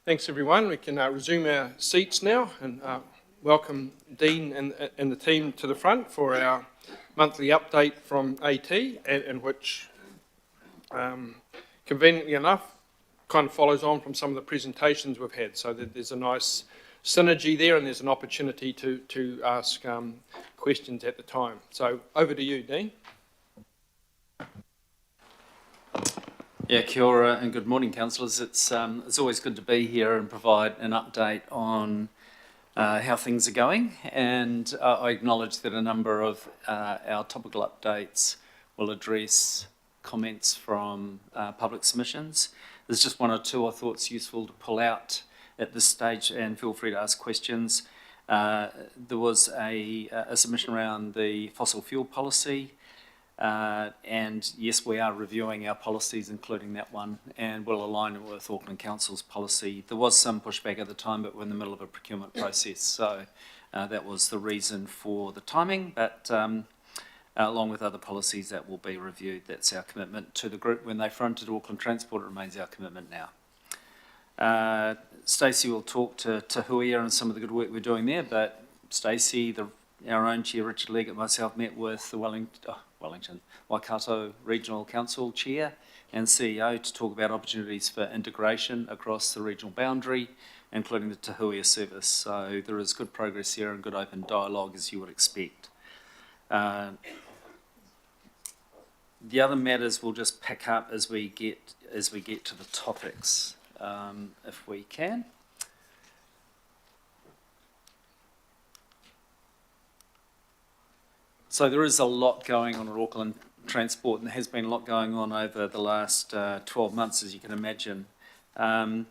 Thanks everyone. We can resume our seats now and welcome Dean and the team to the front for our monthly update from AT, and which conveniently enough kind of follows on from some of the presentations we've had, so that there's a nice synergy there and there's an opportunity to ask questions at the time. So over to you, Dean. Yeah, kia ora and good morning, councillors. It's always good to be here and provide an update on how things are going, and I acknowledge that a number of our topical updates will address comments from public submissions. There's just one or two I thought it's useful to pull out at this stage, and feel free to ask questions. There was a submission around the fossil fuel policy. And yes, we are reviewing our policies, including that one, and we'll align it with Auckland Council's policy. There was some pushback at the time, but we're in the middle of a procurement process, so that was the reason for the timing, but along with other policies that will be reviewed. That's our commitment to the group. When they fronted Auckland Transport, it remains our commitment now. Stacey will talk to Huia and some of the good work we're doing there, but Stacey, our own Chair Richard Legg and myself met with the Waikato Regional Council Chair and CEO to talk about opportunities for integration across the regional boundary, including the Te Huia service. So there is good progress here and good open dialogue, as you would expect. The other matters we'll just pick up as we get to the topics, if we can. So there is a lot going on at Auckland Transport, and there has been a lot going on over the last 12 months, as you can imagine. And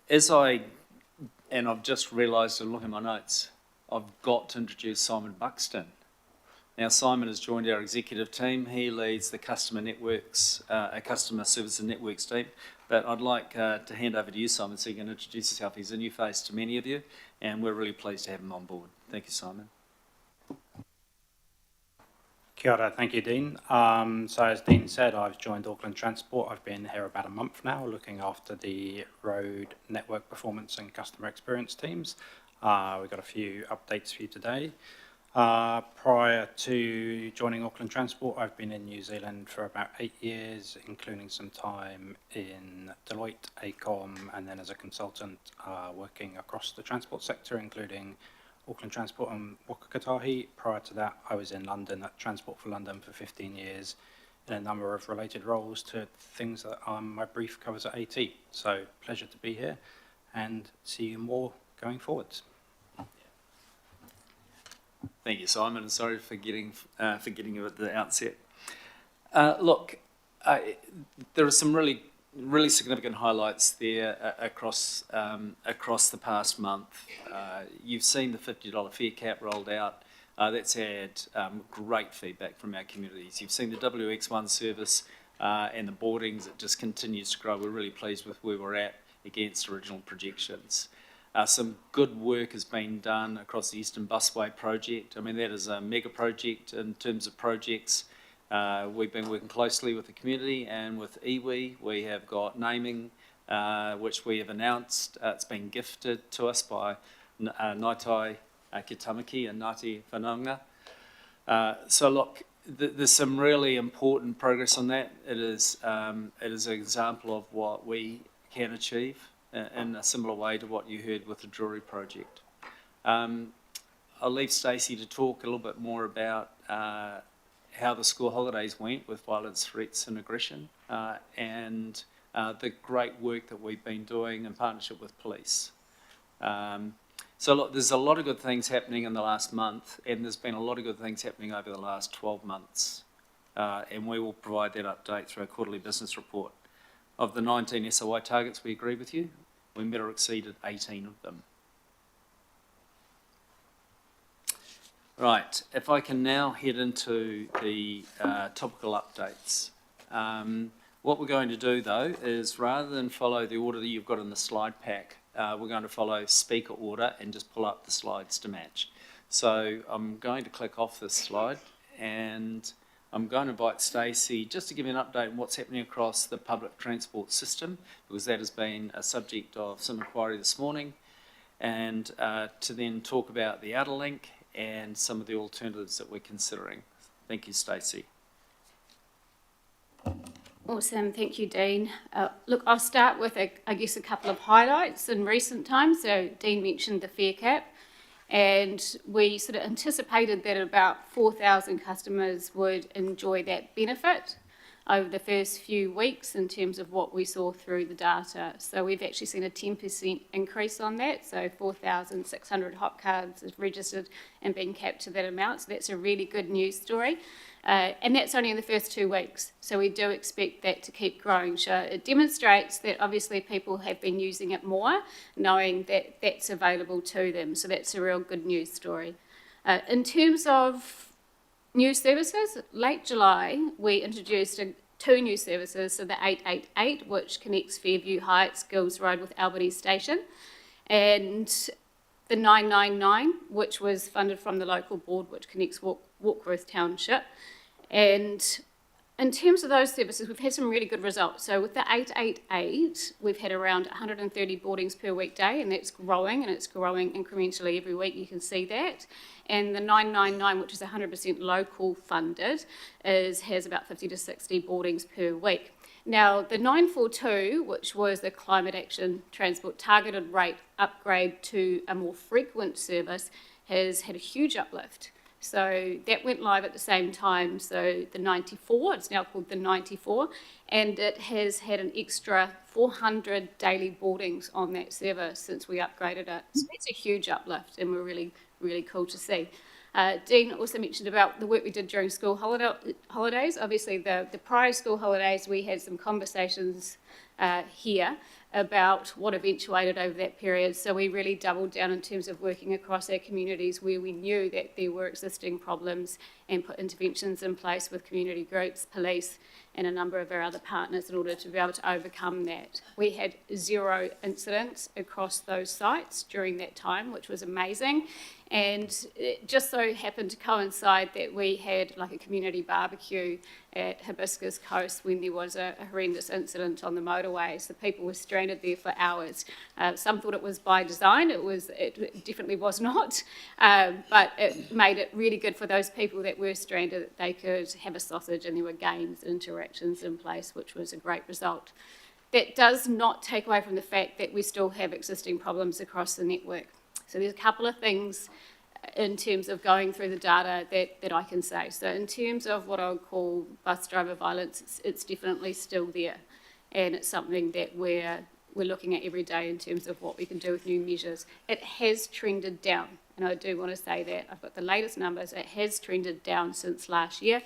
I've just realised, and look at my notes, I've got to introduce Simon Buxton. Now, Simon has joined our executive team. He leads the customer networks, customer service and networks team. But I'd like to hand over to you, Simon, so you can introduce yourself. He's a new face to many of you, and we're really pleased to have him on board. Thank you, Simon. Kia ora, thank you, Dean. So as Dean said, I've joined Auckland Transport. I've been here about a month now, looking after the road network performance and customer experience teams. We've got a few updates for you today. Prior to joining Auckland Transport, I've been in New Zealand for about 8 years, including some time in Deloitte, ACOM, and then as a consultant working across the transport sector, including Auckland Transport and Wakakatahi. Prior to that, I was in London at Transport for London for 15 years in a number of related roles to things that my brief covers at AT. So pleasure to be here and see you more going forwards. Thank you, Simon, and sorry for getting you at the outset. Look, there are some really significant highlights there across the past month. You've seen the $50 fare cap rolled out. That's had great feedback from our communities. You've seen the WX1 service and the boardings. It just continues to grow. We're really pleased with where we're at against original projections. Some good work has been done across the Eastern Busway project. I mean, that is a mega project in terms of projects. We've been working closely with the community and with iwi. We have got naming, which we have announced. It's been gifted to us by Ngātai Kitamaki and Ngāti Whananga. So look, there's some really important progress on that. It is an example of what we can achieve in a similar way to what you heard with the Drury project. I'll leave Stacey to talk a little bit more about how the school holidays went with violence, threats and aggression, and the great work that we've been doing in partnership with police. So look, there's a lot of good things happening in the last month, and there's been a lot of good things happening over the last 12 months, and we will provide that update through our quarterly business report. Of the 19 SOI targets we agreed with you, we met or exceeded 18 of them. Right, if I can now head into the topical updates. What we're going to do though is, rather than follow the order that you've got in the slide pack, we're going to follow speaker order and just pull up the slides to match. So I'm going to click off this slide, and I'm going to invite Stacey just to give you an update on what's happening across the public transport system, because that has been a subject of some inquiry this morning, and to then talk about the outer link and some of the alternatives that we're considering. Thank you, Stacey. Awesome, thank you, Dean. Look, I'll start with, I guess, a couple of highlights in recent times. So Dean mentioned the fare cap, and we sort of anticipated that about 4,000 customers would enjoy that benefit over the first few weeks in terms of what we saw through the data. So we've actually seen a 10% increase on that. So 4,600 hop cards is registered and being capped to that amount. So that's a really good news story. And that's only in the first 2 weeks. So we do expect that to keep growing. So it demonstrates that obviously people have been using it more, knowing that that's available to them. So that's a real good news story. In terms of new services, late July, we introduced 2 new services. So the 888, which connects Fairview Heights, Gills Road with Albert East Station, and the 999, which was funded from the local board, which connects Warkworth Township. And in terms of those services, we've had some really good results. So with the 888, we've had around 130 boardings per weekday, and that's growing, and it's growing incrementally every week. You can see that. And the 999, which is 100% local funded, has about 50 to 60 boardings per week. Now, the 942, which was the Climate Action Transport Targeted Rate upgrade to a more frequent service, has had a huge uplift. So that went live at the same time. So the 94, it's now called the 94, and it has had an extra 400 daily boardings on that service since we upgraded it. So that's a huge uplift, and we're really, really cool to see. Dean also mentioned about the work we did during school holidays. Obviously, the prior school holidays, we had some conversations here about what eventuated over that period. So we really doubled down in terms of working across our communities where we knew that there were existing problems and put interventions in place with community groups, police, and a number of our other partners in order to be able to overcome that. We had 0 incidents across those sites during that time, which was amazing. And it just so happened to coincide that we had like a community barbecue at Hibiscus Coast when there was a horrendous incident on the motorway. So people were stranded there for hours. Some thought it was by design. It definitely was not. But it made it really good for those people that were stranded, that they could have a sausage, and there were games and interactions in place, which was a great result. That does not take away from the fact that we still have existing problems across the network. So there's a couple of things in terms of going through the data that I can say. So in terms of what I would call bus driver violence, it's definitely still there. And it's something that we're looking at every day in terms of what we can do with new measures. It has trended down, and I do want to say that. I've got the latest numbers. It has trended down since last year.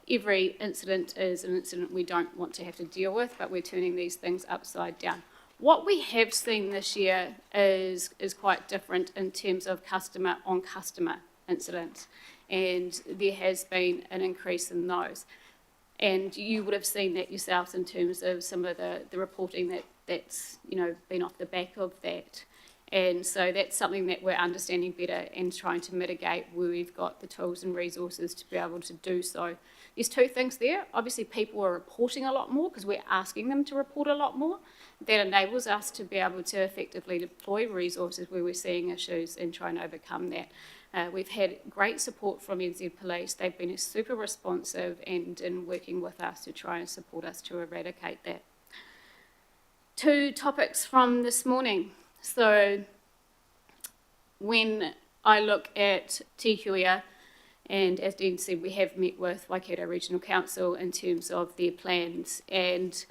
Every incident is an incident we don't want to have to deal with, but we're turning these things upside down. What we have seen this year is quite different in terms of customer-on-customer incidents, and there has been an increase in those. And you would have seen that yourselves in terms of some of the reporting that's been off the back of that. And so that's something that we're understanding better and trying to mitigate where we've got the tools and resources to be able to do so. There's 2 things there. Obviously, people are reporting a lot more because we're asking them to report a lot more. That enables us to be able to effectively deploy resources where we're seeing issues and try and overcome that. We've had great support from NZ Police. They've been super responsive and in working with us to try and support us to eradicate that. 2 topics from this morning. So when I look at Tihuia, and as Dean said, we have met with Waikato Regional Council in terms of their plans, and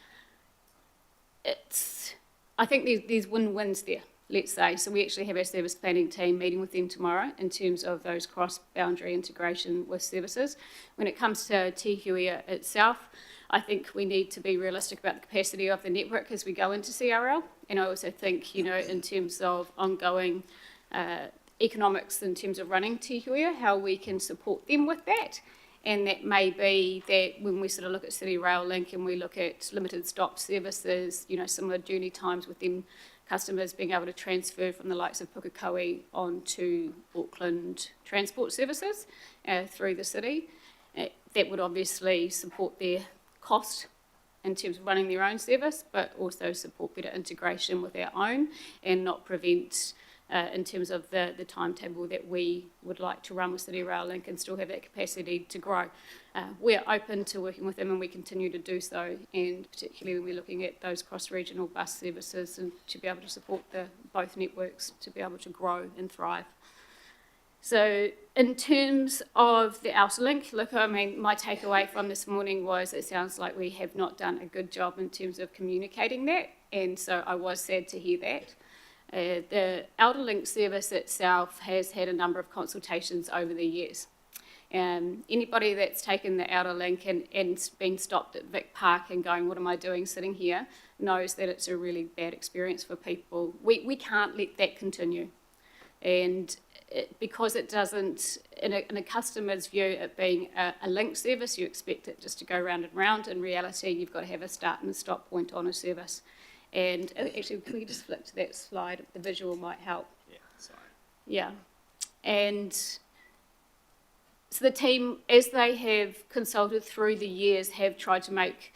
I think there's win-wins there, let's say. So we actually have our service planning team meeting with them tomorrow in terms of those cross-boundary integration with services. When it comes to Tihuia itself, I think we need to be realistic about the capacity of the network as we go into CRL. And I also think, in terms of ongoing economics in terms of running Tihuia, how we can support them with that. And that may be that when we sort of look at City Rail Link and we look at limited stop services, similar journey times with them, customers being able to transfer from the likes of Pukekohe onto Auckland transport services through the city. That would obviously support their cost in terms of running their own service, but also support better integration with our own and not prevent in terms of the timetable that we would like to run with City Rail Link and still have that capacity to grow. We're open to working with them and we continue to do so, and particularly when we're looking at those cross-regional bus services and to be able to support both networks to be able to grow and thrive. So in terms of the outer link, look, I mean, my takeaway from this morning was it sounds like we have not done a good job in terms of communicating that, and so I was sad to hear that. The outer link service itself has had a number of consultations over the years. Anybody that's taken the outer link and been stopped at Vic Park and going, what am I doing sitting here, knows that it's a really bad experience for people. We can't let that continue. And because it doesn't, in a customer's view, it being a link service, you expect it just to go round and round. In reality, you've got to have a start and a stop point on a service. And actually, can we just flip to that slide? The visual might help. Yeah, sorry. Yeah. And so the team, as they have consulted through the years, have tried to make,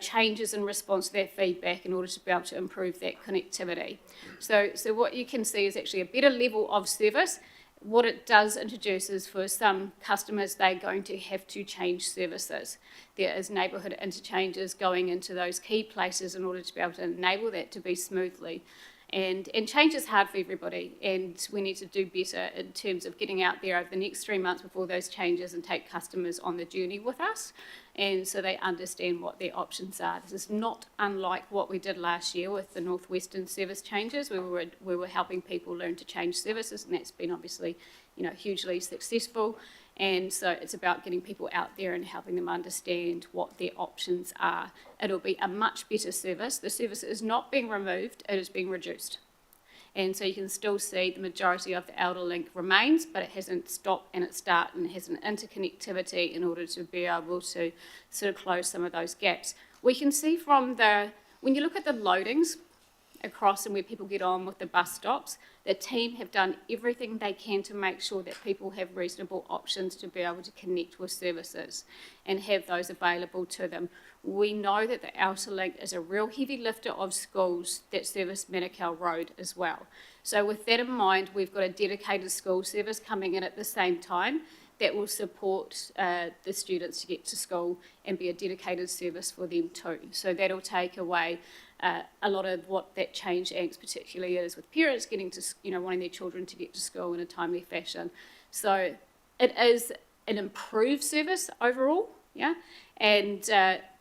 changes in response to that feedback in order to be able to improve that connectivity. So what you can see is actually a better level of service. What it does introduce is for some customers, they're going to have to change services. There is neighbourhood interchanges going into those key places in order to be able to enable that to be smoothly. And change is hard for everybody, and we need to do better in terms of getting out there over the next 3 months before those changes and take customers on the journey with us, and so they understand what their options are. This is not unlike what we did last year with the Northwestern service changes. We were helping people learn to change services, and that's been obviously, hugely successful. And so it's about getting people out there and helping them understand what their options are. It'll be a much better service. The service is not being removed, it is being reduced. And so you can still see the majority of the outer link remains, but it hasn't stopped and it's start and it has an interconnectivity in order to be able to sort of close some of those gaps. We can see from when you look at the loadings across and where people get on with the bus stops, the team have done everything they can to make sure that people have reasonable options to be able to connect with services and have those available to them. We know that the outer link is a real heavy lifter of schools that service Manukau Road as well. So with that in mind, we've got a dedicated school service coming in at the same time that will support the students to get to school and be a dedicated service for them too. So that'll take away a lot of what that change angst particularly is with parents getting to, wanting their children to get to school in a timely fashion. So it is an improved service overall, yeah. And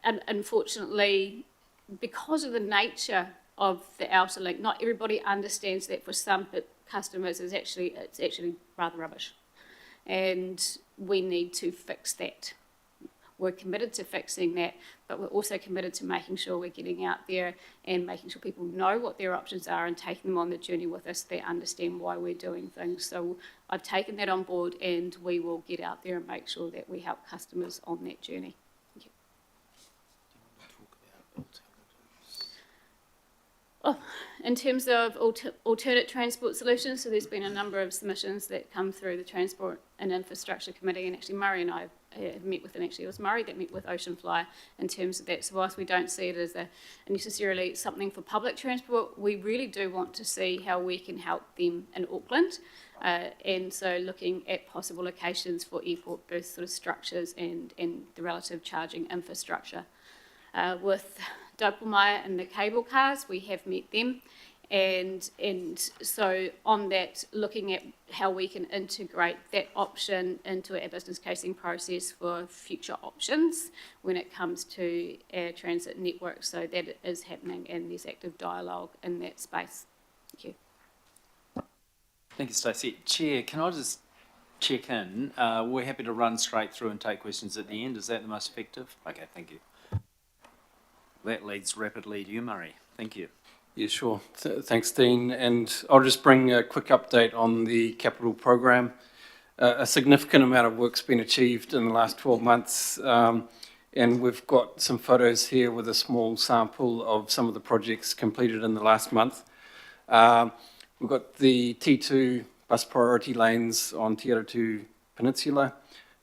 unfortunately, because of the nature of the outer link, not everybody understands that for some customers it's actually rather rubbish. And we need to fix that. We're committed to fixing that, but we're also committed to making sure we're getting out there and making sure people know what their options are and taking them on the journey with us. They understand why we're doing things. So I've taken that on board and we will get out there and make sure that we help customers on that journey. Thank you. Oh, in terms of alternate transport solutions, so there's been a number of submissions that come through the Transport and Infrastructure Committee, and actually Murray and I have met with, and actually it was Murray that met with Ocean Flyer in terms of that. So whilst we don't see it as necessarily something for public transport, we really do want to see how we can help them in Auckland, and so looking at possible locations for airport berth sort of structures and the relative charging infrastructure. With Doppelmayr and the cable cars, we have met them, and so on that, looking at how we can integrate that option into our business casing process for future options when it comes to our transit network. So that is happening and there's active dialogue in that space. Thank you. Thank you, Stacey. Chair, can I just check in? We're happy to run straight through and take questions at the end. Is that the most effective? Okay, thank you. That leads rapidly to you, Murray. Thank you. Yeah, sure. Thanks, Dean. And I'll just bring a quick update on the capital program. A significant amount of work's been achieved in the last 12 months. And we've got some photos here with a small sample of some of the projects completed in the last month. We've got the T2 bus priority lanes on Te Aratu Peninsula.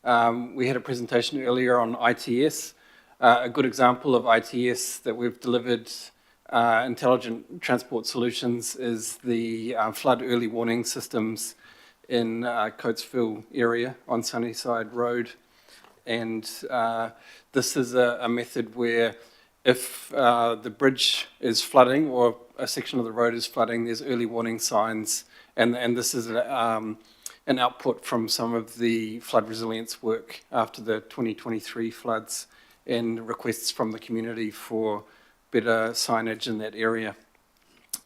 We had a presentation earlier on ITS. A good example of ITS that we've delivered intelligent transport solutions is the flood early warning systems in Coatesville area on Sunnyside Road. And this is a method where if the bridge is flooding or a section of the road is flooding, there's early warning signs. And this is an output from some of the flood resilience work after the 2023 floods and requests from the community for better signage in that area.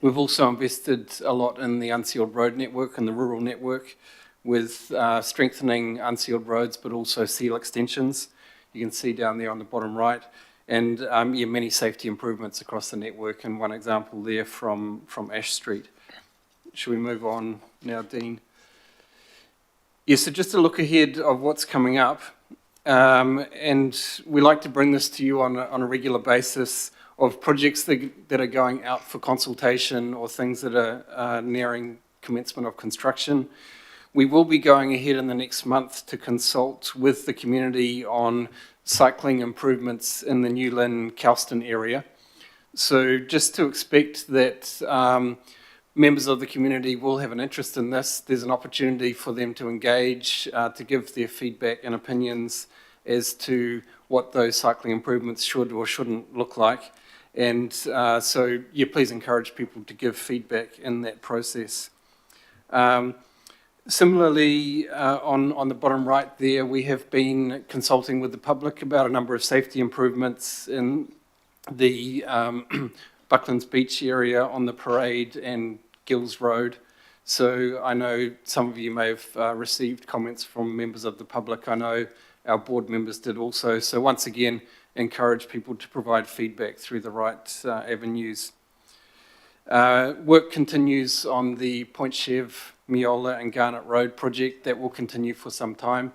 We've also invested a lot in the unsealed road network and the rural network with strengthening unsealed roads, but also seal extensions. You can see down there on the bottom right. And many safety improvements across the network, and one example there from Ash Street. Should we move on now, Dean? Yeah, so just a look ahead of what's coming up. And we like to bring this to you on a regular basis of projects that are going out for consultation or things that are nearing commencement of construction. We will be going ahead in the next month to consult with the community on cycling improvements in the New Lynn Kelston area. So just to expect that members of the community will have an interest in this. There's an opportunity for them to engage, to give their feedback and opinions as to what those cycling improvements should or shouldn't look like. And so, please encourage people to give feedback in that process. Similarly, on the bottom right there, we have been consulting with the public about a number of safety improvements in the Bucklands Beach area on the Parade and Gills Road. So I know some of you may have received comments from members of the public. I know our board members did also. So once again, encourage people to provide feedback through the right avenues. Work continues on the Point Chev, Miola and Garnet Road project. That will continue for some time.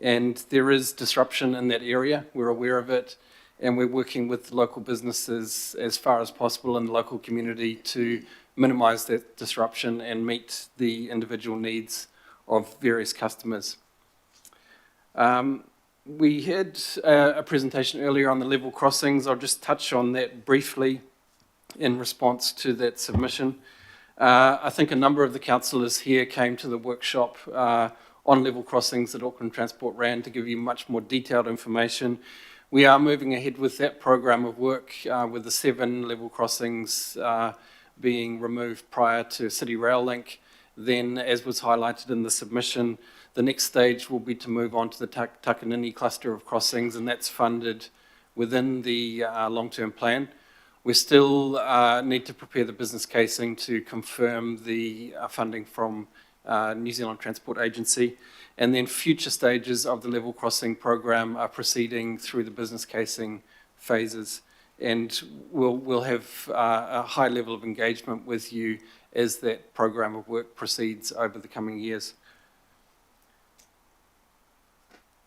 And there is disruption in that area. We're aware of it. And we're working with local businesses as far as possible in the local community to minimise that disruption and meet the individual needs of various customers. We had a presentation earlier on the level crossings. I'll just touch on that briefly in response to that submission. I think a number of the councillors here came to the workshop on level crossings that Auckland Transport ran to give you much more detailed information. We are moving ahead with that program of work with the 7 level crossings being removed prior to City Rail Link. Then, as was highlighted in the submission, the next stage will be to move on to the Takanini cluster of crossings, and that's funded within the long-term plan. We still need to prepare the business casing to confirm the funding from New Zealand Transport Agency. And then future stages of the level crossing program are proceeding through the business casing phases. And we'll have a high level of engagement with you as that program of work proceeds over the coming years.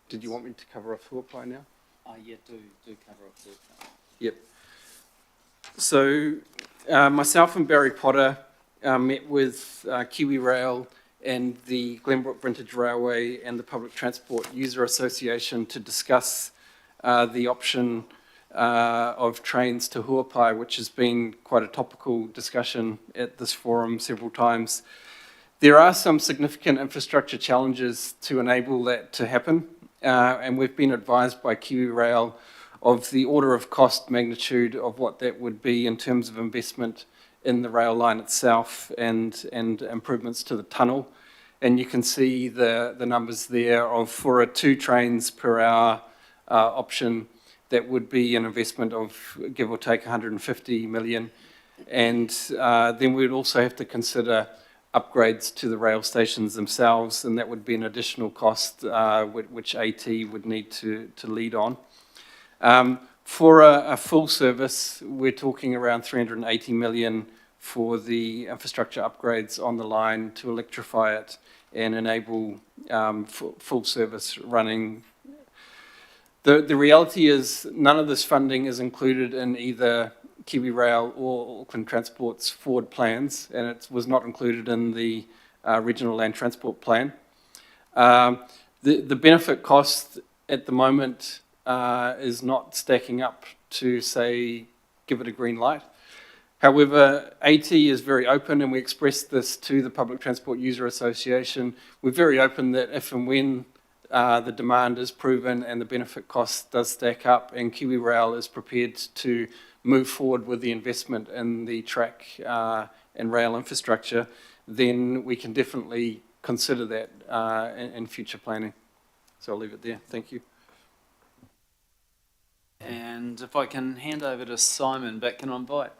Did you want me to cover off Huapai now? Yeah, do cover off Huapai. Yep. So myself and Barry Potter met with Kiwi Rail and the Glenbrook Vintage Railway and the Public Transport User Association to discuss the option of trains to Huapai, which has been quite a topical discussion at this forum several times. There are some significant infrastructure challenges to enable that to happen, and we've been advised by Kiwi Rail of the order of cost magnitude of what that would be in terms of investment in the rail line itself and improvements to the tunnel. And you can see the numbers there of for a 2 trains per hour option, that would be an investment of give or take 150 million. And then we'd also have to consider upgrades to the rail stations themselves, and that would be an additional cost which AT would need to lead on. For a full service, we're talking around 380 million for the infrastructure upgrades on the line to electrify it and enable full service running. The reality is none of this funding is included in either Kiwi Rail or Auckland Transport's forward plans, and it was not included in the Regional Land Transport Plan. The benefit cost at the moment is not stacking up to, say, give it a green light. However, AT is very open, and we expressed this to the Public Transport User Association. We're very open that if and when the demand is proven and the benefit cost does stack up, and KiwiRail is prepared to move forward with the investment in the track and rail infrastructure, then we can definitely consider that in future planning. So I'll leave it there. Thank you. And if I can hand over to Simon, but can I invite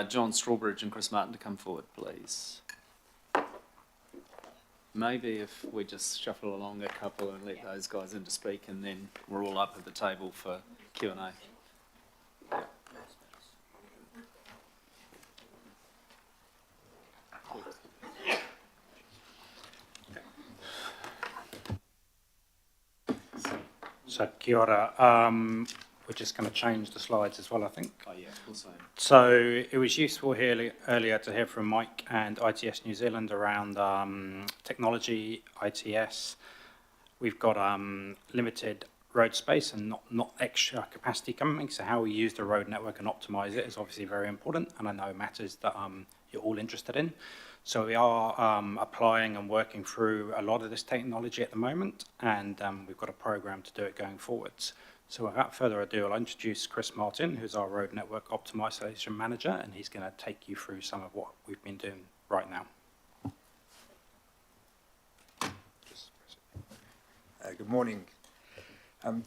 John Strawbridge and Chris Martin to come forward, please? Maybe if we just shuffle along a couple and let those guys in to speak, and then we're all up at the table for Q&A. So, kia ora. We're just going to change the slides as well, I think. Oh yeah, also. So it was useful earlier to hear from Mike and ITS New Zealand around technology, ITS. We've got limited road space and not extra capacity coming, so how we use the road network and optimise it is obviously very important, and I know matters that you're all interested in. So we are applying and working through a lot of this technology at the moment, and we've got a programme to do it going forwards. So without further ado, I'll introduce Chris Martin, who's our Road Network Optimisation Manager, and he's going to take you through some of what we've been doing right now. Good morning.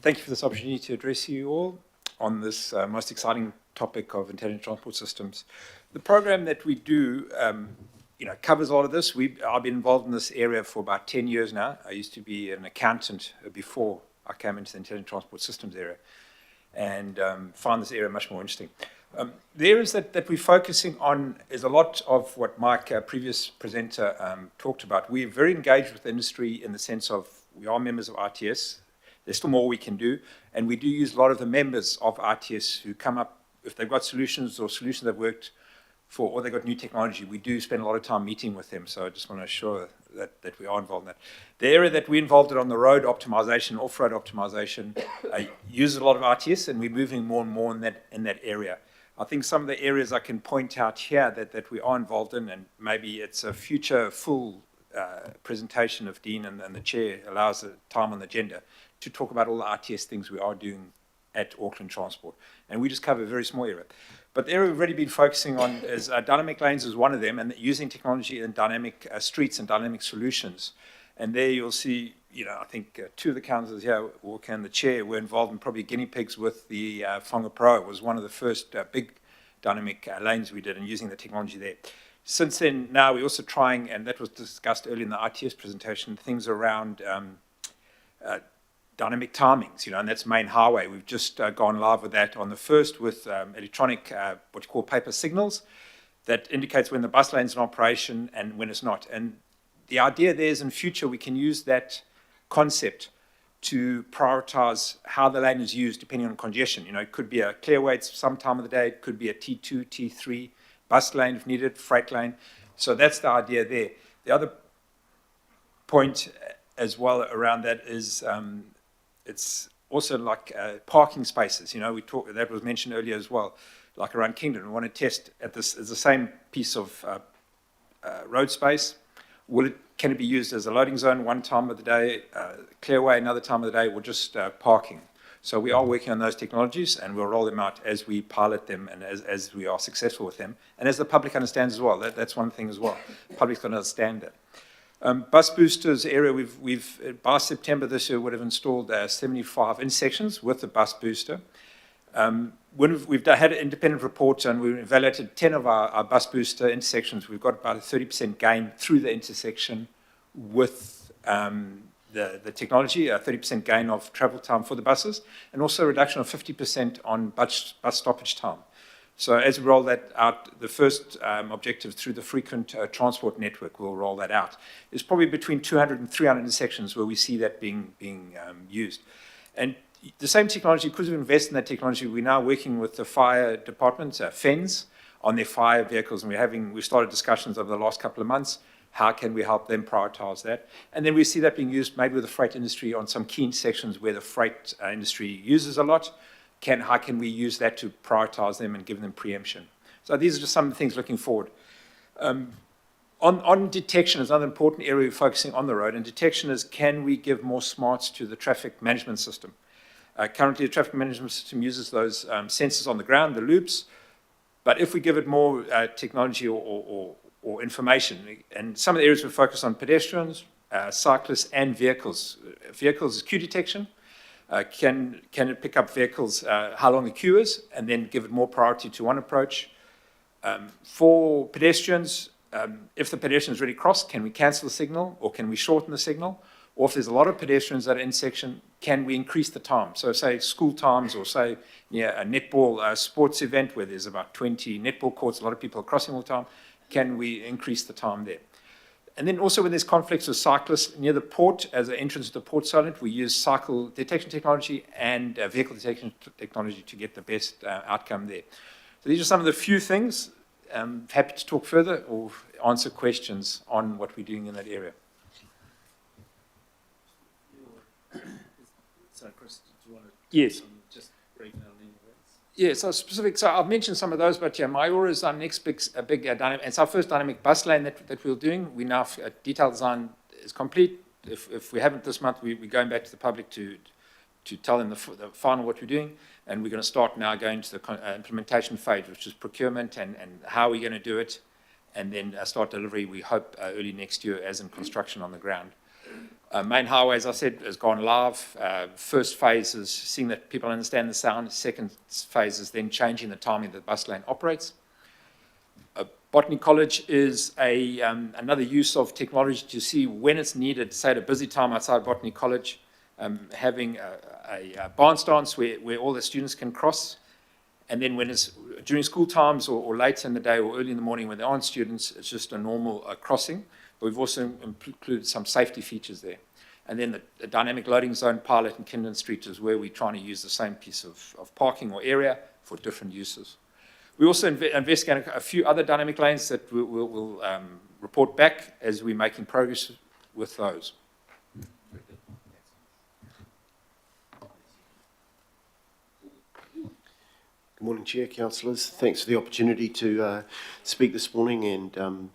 Thank you for this opportunity to address you all on this most exciting topic of intelligent transport systems. The program that we do covers all of this. I've been involved in this area for about 10 years now. I used to be an accountant before I came into the intelligent transport systems area, and find this area much more interesting. The areas that we're focusing on is a lot of what Mike, previous presenter, talked about. We're very engaged with the industry in the sense of we are members of RTS. There's still more we can do, and we do use a lot of the members of RTS who come up, if they've got solutions or solutions they've worked for, or they've got new technology, we do spend a lot of time meeting with them. So I just want to assure that we are involved in that. The area that we're involved in on the road optimization, off-road optimization, uses a lot of RTS, and we're moving more and more in that area. I think some of the areas I can point out here that we are involved in, and maybe it's a future full presentation if Dean and the chair allows the time on the agenda to talk about all the RTS things we are doing at Auckland Transport. And we just cover a very small area. But the area we've already been focusing on is dynamic lanes is one of them, and using technology in dynamic streets and dynamic solutions. And there you'll see, I think two of the councillors here, Walker and the chair, were involved in probably guinea pigs with the Whanga Pro. It was one of the first big dynamic lanes we did, and using the technology there. Since then, now we're also trying, and that was discussed earlier in the ITS presentation, things around dynamic timings, and that's main highway. We've just gone live with that on the first with electronic, what you call paper signals, that indicates when the bus lane's in operation and when it's not. And the idea there is in future we can use that concept to prioritize how the lane is used depending on congestion. It could be a clear wait some time of the day, it could be a T2, T3, bus lane if needed, freight lane. So that's the idea there. The other point as well around that is it's also like parking spaces. That was mentioned earlier as well, like around Kingdom. We want to test at this as the same piece of road space. Can it be used as a loading zone one time of the day, clearway another time of the day, or just parking? So we are working on those technologies, and we'll roll them out as we pilot them and as we are successful with them, and as the public understands as well. That's one thing as well. The public's got to understand that. Bus boosters area, we've by September this year would have installed 75 intersections with the bus booster. When we've had an independent report and we've evaluated 10 of our bus booster intersections, we've got about a 30% gain through the intersection with the technology, a 30% gain of travel time for the buses, and also a reduction of 50% on bus stoppage time. So as we roll that out, the first objective through the frequent transport network, we'll roll that out. There's probably between 200 and 300 intersections where we see that being used. And the same technology, because we've invested in that technology, we're now working with the fire department, FENS, on their fire vehicles, and we've started discussions over the last couple of months How can we help them prioritise that? And then we see that being used maybe with the freight industry on some key sections where the freight industry uses a lot. How can we use that to prioritise them and give them preemption? So these are just some of the things looking forward. On detection is another important area we're focusing on the road, and detection is, can we give more smarts to the traffic management system? Currently, the traffic management system uses those sensors on the ground, the loops, but if we give it more technology or information, and some of the areas we focus on pedestrians, cyclists, and vehicles. Vehicles is queue detection. Can it pick up vehicles, how long the queue is, and then give it more priority to one approach? For pedestrians, if the pedestrians really cross, can we cancel the signal, or can we shorten the signal? Or if there's a lot of pedestrians at an intersection, can we increase the time? So say school times, or say a netball sports event where there's about 20 netball courts, a lot of people are crossing all the time, can we increase the time there? And then also when there's conflicts with cyclists near the port, as an entrance to the port silent, we use cycle detection technology and vehicle detection technology to get the best outcome there. So these are some of the few things. I'm happy to talk further or answer questions on what we're doing in that area. So, Chris, do you want to Yes. just break down any of those? Yeah, so specific. So I've mentioned some of those, but yeah, Maiora is our next big dynamic, and it's our first dynamic bus lane that we're doing. We now detailed design is complete. If we haven't this month, we're going back to the public to tell them the final what we're doing, and we're going to start now going to the implementation phase, which is procurement and how we're going to do it, and then start delivery. We hope early next year, as in construction on the ground. Main highway, as I said, has gone live. First phase is seeing that people understand the sound. Second phase is then changing the timing that the bus lane operates. Botany College is another use of technology to see when it's needed, say at a busy time outside Botany College, having a barn stance where all the students can cross. And then when it's during school times or later in the day or early in the morning when there aren't students, it's just a normal crossing. But we've also included some safety features there. And then the dynamic loading zone pilot in Kindon Street is where we're trying to use the same piece of parking or area for different uses. We also investigate a few other dynamic lanes that we'll report back as we're making progress with those. Good morning, Chair, councillors. Thanks for the opportunity to speak this morning, and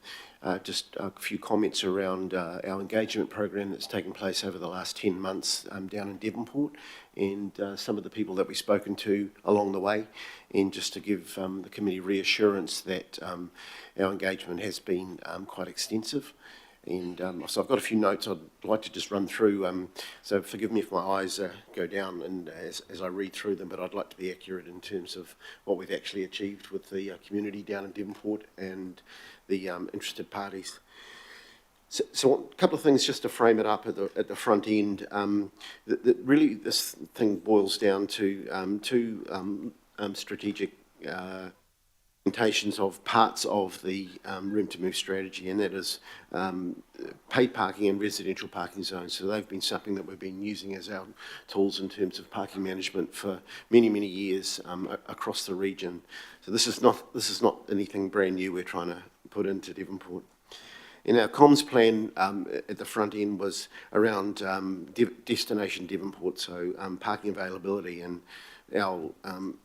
just a few comments around our engagement program that's taken place over the last 10 months down in Devonport, and some of the people that we've spoken to along the way, and just to give the committee reassurance that our engagement has been quite extensive. And so I've got a few notes I'd like to just run through, so forgive me if my eyes go down and as I read through them, but I'd like to be accurate in terms of what we've actually achieved with the community down in Devonport and the interested parties. So a couple of things just to frame it up at the front end. Really this thing boils down to two strategic implementations of parts of the room to move strategy, and that is paid parking and residential parking zones. So they've been something that we've been using as our tools in terms of parking management for many, many years across the region. So this is not anything brand new we're trying to put into Devonport. And our comms plan at the front end was around destination Devonport, so parking availability, and our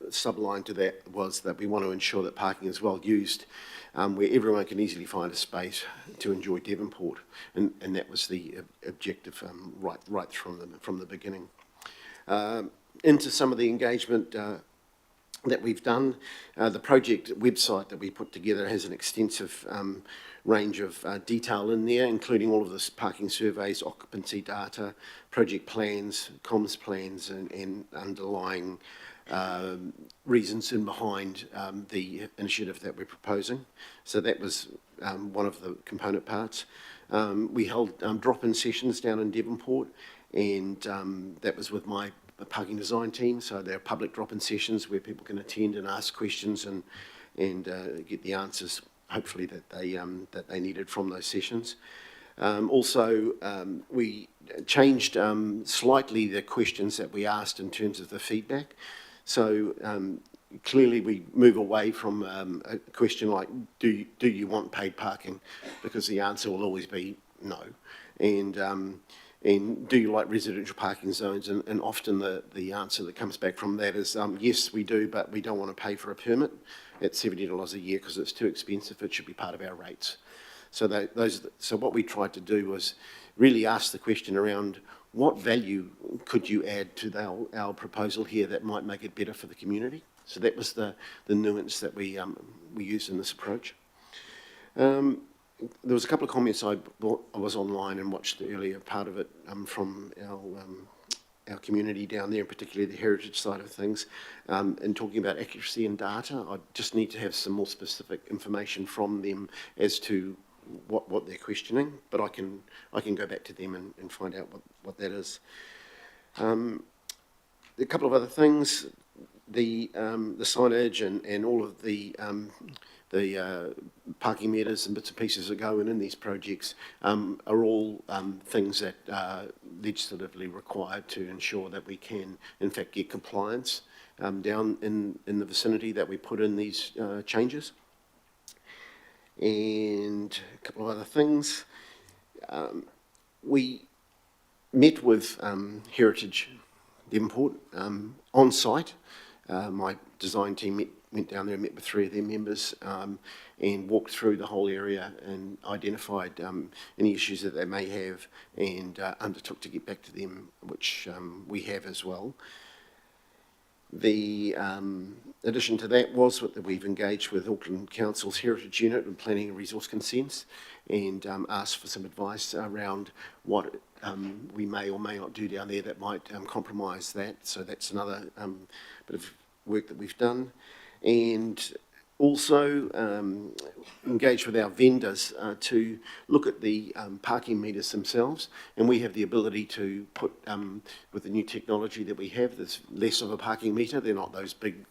subline to that was that we want to ensure that parking is well used, where everyone can easily find a space to enjoy Devonport, and that was the objective right from the beginning. Into some of the engagement that we've done, the project website that we put together has an extensive range of detail in there, including all of this parking surveys, occupancy data, project plans, comms plans, and underlying reasons in behind the initiative that we're proposing. So that was one of the component parts. We held drop-in sessions down in Devonport, and that was with my parking design team. So they're public drop-in sessions where people can attend and ask questions and get the answers, hopefully, that they needed from those sessions. Also, we changed slightly the questions that we asked in terms of the feedback. So clearly we move away from a question like, do you want paid parking? Because the answer will always be no. And do you like residential parking zones? And often the answer that comes back from that is, yes, we do, but we don't want to pay for a permit at $70 a year because it's too expensive. It should be part of our rates. So so what we tried to do was really ask the question around what value could you add to our proposal here that might make it better for the community? So that was the nuance that we used in this approach. There was a couple of comments I was online and watched the earlier part of it from our community down there, and particularly the heritage side of things, and talking about accuracy and data. I just need to have some more specific information from them as to what they're questioning, but I can go back to them and find out what that is. A couple of other things, the signage and all of the parking meters and bits and pieces that go in these projects are all things that are legislatively required to ensure that we can, in fact, get compliance down in the vicinity that we put in these changes. And a couple of other things. We met with Heritage Devonport on site. My design team went down there and met with 3 of their members and walked through the whole area and identified any issues that they may have and undertook to get back to them, which we have as well. The addition to that was that we've engaged with Auckland Council's Heritage Unit and Planning and Resource Consents and asked for some advice around what we may or may not do down there that might compromise that. So that's another bit of work that we've done. And also engage with our vendors to look at the parking meters themselves, and we have the ability to put, with the new technology that we have, there's less of a parking meter. They're not those big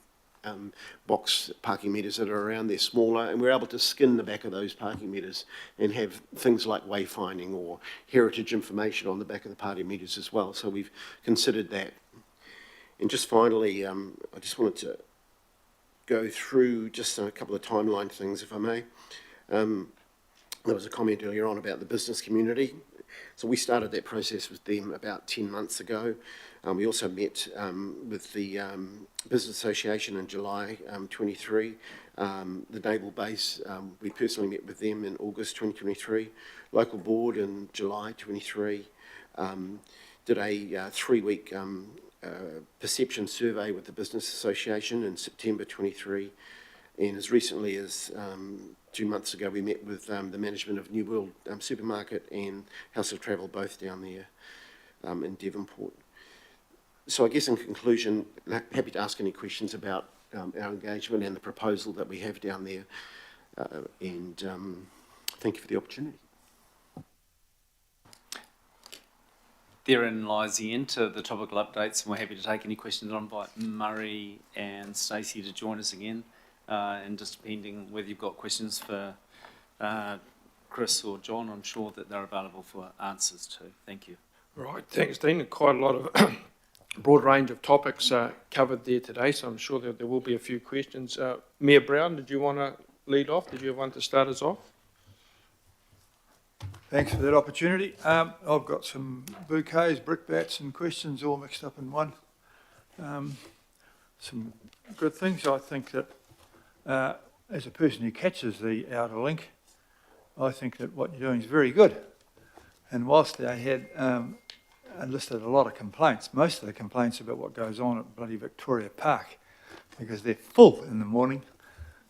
box parking meters that are around, they're smaller, and we're able to skin the back of those parking meters and have things like wayfinding or heritage information on the back of the parking meters as well. So we've considered that. And just finally, I just wanted to go through just a couple of timeline things, if I may. There was a comment earlier on about the business community. So we started that process with them about 10 months ago. We also met with the Business Association in July 23. The Naval Base, we personally met with them in August 2023. Local Board in July 23. Did a 3-week perception survey with the Business Association in September 23, and as recently as 2 months ago we met with the management of New World Supermarket and House of Travel, both down there in Devonport. So I guess in conclusion, happy to ask any questions about our engagement and the proposal that we have down there, and thank you for the opportunity. Therein lies the end to the topical updates, and we're happy to take any questions. I'll invite Murray and Stacey to join us again, and just depending whether you've got questions for Chris or John, I'm sure that they're available for answers too. Thank you. Right, thanks, Dean. Quite a lot of broad range of topics covered there today, so I'm sure that there will be a few questions. Mayor Brown, did you want to lead off? Did you want to start us off? Thanks for that opportunity. I've got some bouquets, brickbats and questions all mixed up in one. Some good things. I think that as a person who catches the outer link, I think that what you're doing is very good. And whilst they had listed a lot of complaints, most of the complaints about what goes on at bloody Victoria Park, because they're full in the morning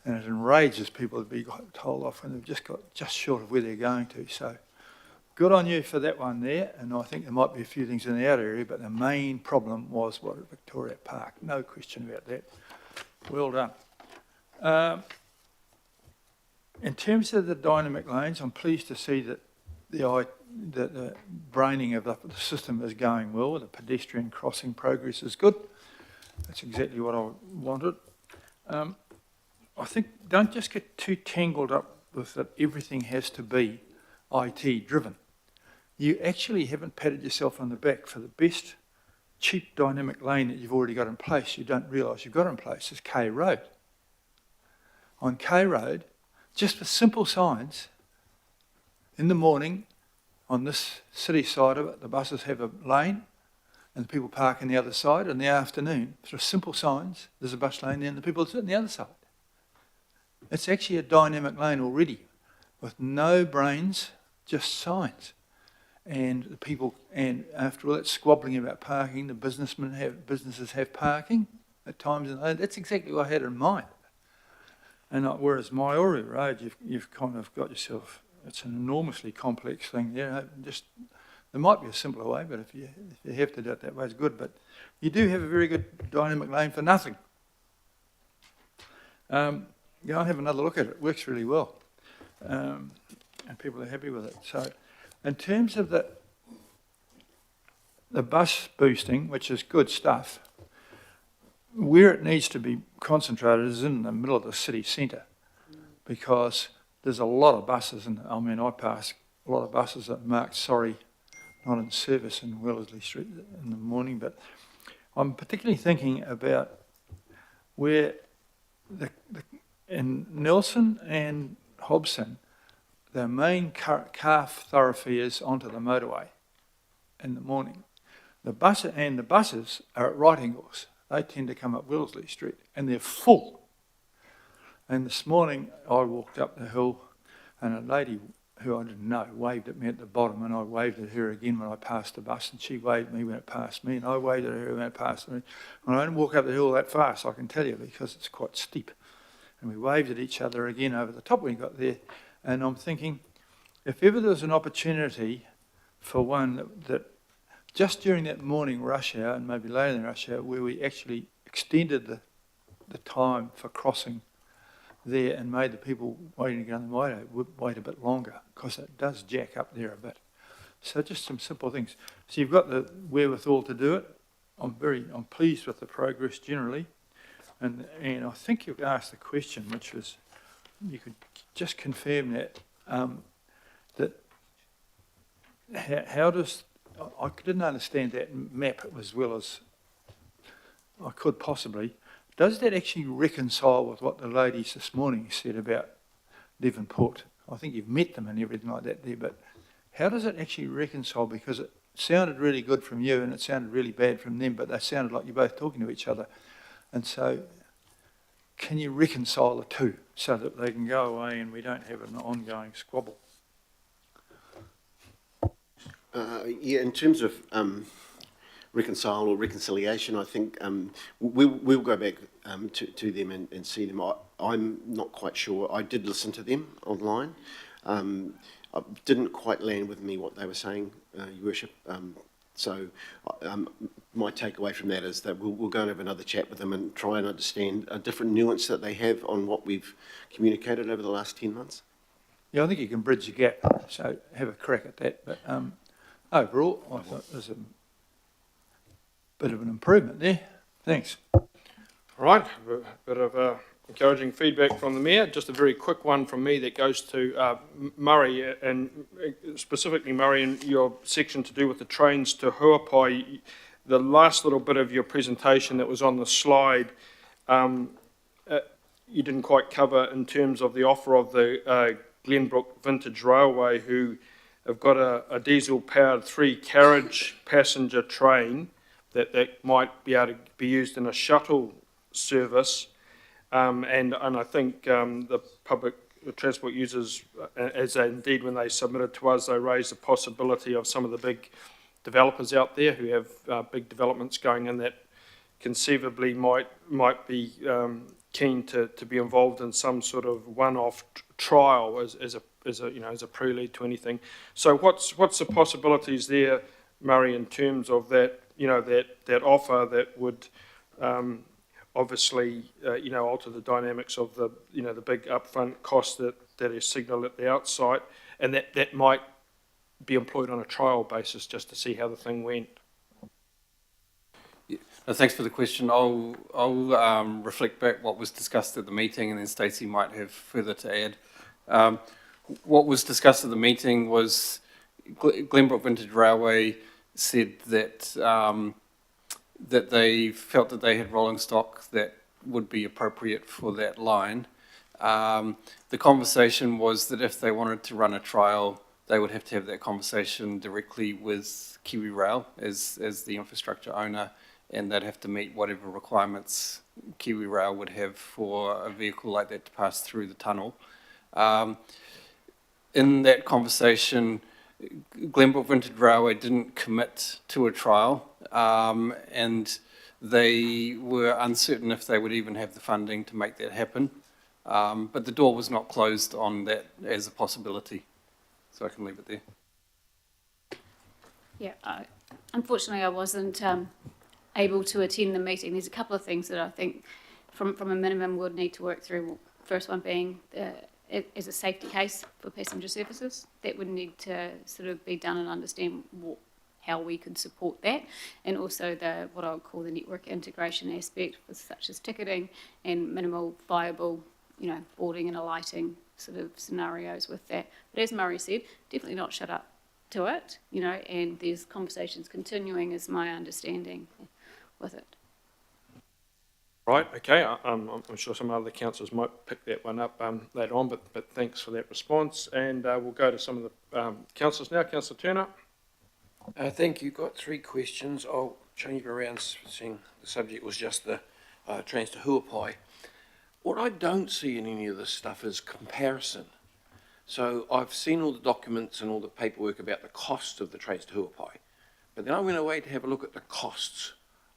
and it enrages people to be told off when they've just got just short of where they're going to. So good on you for that one there, and I think there might be a few things in the outer area, but the main problem was what at Victoria Park. No question about that. Well done. In terms of the dynamic lanes, I'm pleased to see that the braining of the system is going well. The pedestrian crossing progress is good. That's exactly what I wanted. I think don't just get too tangled up with that everything has to be IT driven. You actually haven't patted yourself on the back for the best cheap dynamic lane that you've already got in place, you don't realise you've got in place, is K Road. On K Road, just with simple signs, in the morning, on this city side of it, the buses have a lane and the people park on the other side. In the afternoon, through simple signs, there's a bus lane there and the people sit on the other side. It's actually a dynamic lane already with no brains, just signs. And the people, and after all that squabbling about parking, the businesses have parking at times, and that's exactly what I had in mind. And whereas Maiori Road, you've kind of got yourself, it's an enormously complex thing. There might be a simpler way, but if you have to do it that way, it's good. But you do have a very good dynamic lane for nothing. Go and have another look at it. It works really well, and people are happy with it. So, in terms of the bus boosting, which is good stuff, where it needs to be concentrated is in the middle of the city centre, because there's a lot of buses, and I mean I pass a lot of buses that are marked sorry, not in service in Wellesley Street in the morning, but I'm particularly thinking about where in Nelson and Hobson, the main car thoroughfares onto the motorway in the morning. The buses are at right angles. They tend to come up Wellesley Street and they're full. And this morning I walked up the hill and a lady who I didn't know waved at me at the bottom, and I waved at her again when I passed the bus, and she waved at me when it passed me, and I waved at her when it passed me. And I don't walk up the hill that fast, I can tell you, because it's quite steep. And we waved at each other again over the top when we got there. And I'm thinking, if ever there was an opportunity for one that just during that morning rush hour and maybe later in the rush hour, where we actually extended the time for crossing there and made the people waiting to get on the motorway wait a bit longer, because it does jack up there a bit. So just some simple things. So you've got the wherewithal to do it. I'm pleased with the progress generally. And I think you've asked the question, which was, you could just confirm that, how does, I didn't understand that map as well as I could possibly. Does that actually reconcile with what the ladies this morning said about Devonport? I think you've met them and everything like that there, but how does it actually reconcile? Because it sounded really good from you and it sounded really bad from them, but they sounded like you're both talking to each other. And so can you reconcile the two so that they can go away and we don't have an ongoing squabble? Yeah, in terms of reconcile or reconciliation, I think we'll go back to them and see them. I'm not quite sure. I did listen to them online. It didn't quite land with me what they were saying, Your Worship. So my takeaway from that is that we'll go and have another chat with them and try and understand a different nuance that they have on what we've communicated over the last 10 months. Yeah, I think you can bridge the gap, so have a crack at that. But overall, I thought there's a bit of an improvement there. Thanks. All right, a bit of encouraging feedback from the Mayor. Just a very quick one from me that goes to Murray, and specifically Murray, in your section to do with the trains to Huapai. The last little bit of your presentation that was on the slide, you didn't quite cover in terms of the offer of the Glenbrook Vintage Railway, who have got a diesel-powered 3-carriage passenger train that might be able to be used in a shuttle service. And I think the public transport users, as indeed when they submitted to us, they raised the possibility of some of the big developers out there who have big developments going in that conceivably might be keen to be involved in some sort of one-off trial as a prelude to anything. So what's the possibilities there, Murray, in terms of that that offer that would obviously alter the dynamics of the the big upfront cost that is signalled at the outset, and that might be employed on a trial basis just to see how the thing went? Yeah. Thanks for the question. I'll reflect back what was discussed at the meeting, and then Stacey might have further to add. What was discussed at the meeting was Glenbrook Vintage Railway said that that they felt that they had rolling stock that would be appropriate for that line. The conversation was that if they wanted to run a trial, they would have to have that conversation directly with Kiwi Rail as the infrastructure owner, and they'd have to meet whatever requirements Kiwi Rail would have for a vehicle like that to pass through the tunnel. In that conversation, Glenbrook Vintage Railway didn't commit to a trial, and they were uncertain if they would even have the funding to make that happen. But the door was not closed on that as a possibility. So I can leave it there. Yeah, unfortunately I wasn't able to attend the meeting. There's a couple of things that I think from a minimum would need to work through. First one being as a safety case for passenger services. That would need to sort of be done and understand how we could support that, and also what I would call the network integration aspect, such as ticketing and minimal viable, boarding and alighting sort of scenarios with that. But as Murray said, definitely not shut up to it, and there's conversations continuing, is my understanding with it. Right, okay, I'm sure some other councillors might pick that one up later on, but thanks for that response. And we'll go to some of the councillors now. Councillor Turner. Thank you. Got 3 questions. I'll change them around, seeing the subject was just the trains to Huapai. What I don't see in any of this stuff is comparison. So I've seen all the documents and all the paperwork about the cost of the trains to Huapai, but then I went away to have a look at the costs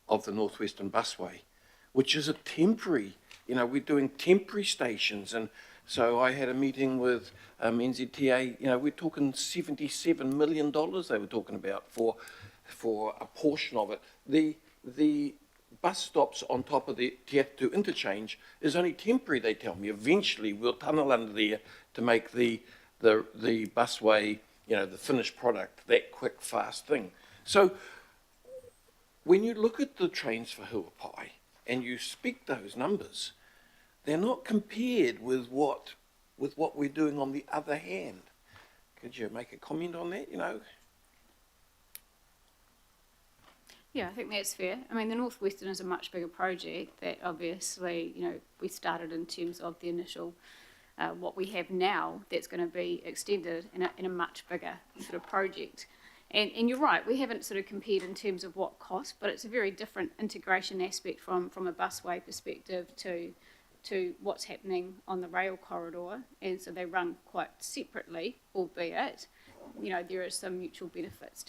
of the North Western Busway, which is a temporary, we're doing temporary stations. And so I had a meeting with NZTA, we're talking $77 million they were talking about for a portion of it. The bus stops on top of the Te Atu interchange is only temporary, they tell me. Eventually we'll tunnel under there to make the busway, the finished product, that quick, fast thing. So when you look at the trains for Huapai and you speak those numbers, they're not compared with what we're doing on the other hand. Could you make a comment on that, Yeah, I think that's fair. I mean, the North Western is a much bigger project that obviously, we started in terms of the initial, what we have now, that's going to be extended in a much bigger sort of project. And you're right, we haven't sort of compared in terms of what cost, but it's a very different integration aspect from a busway perspective to what's happening on the rail corridor. And so they run quite separately, albeit, there are some mutual benefits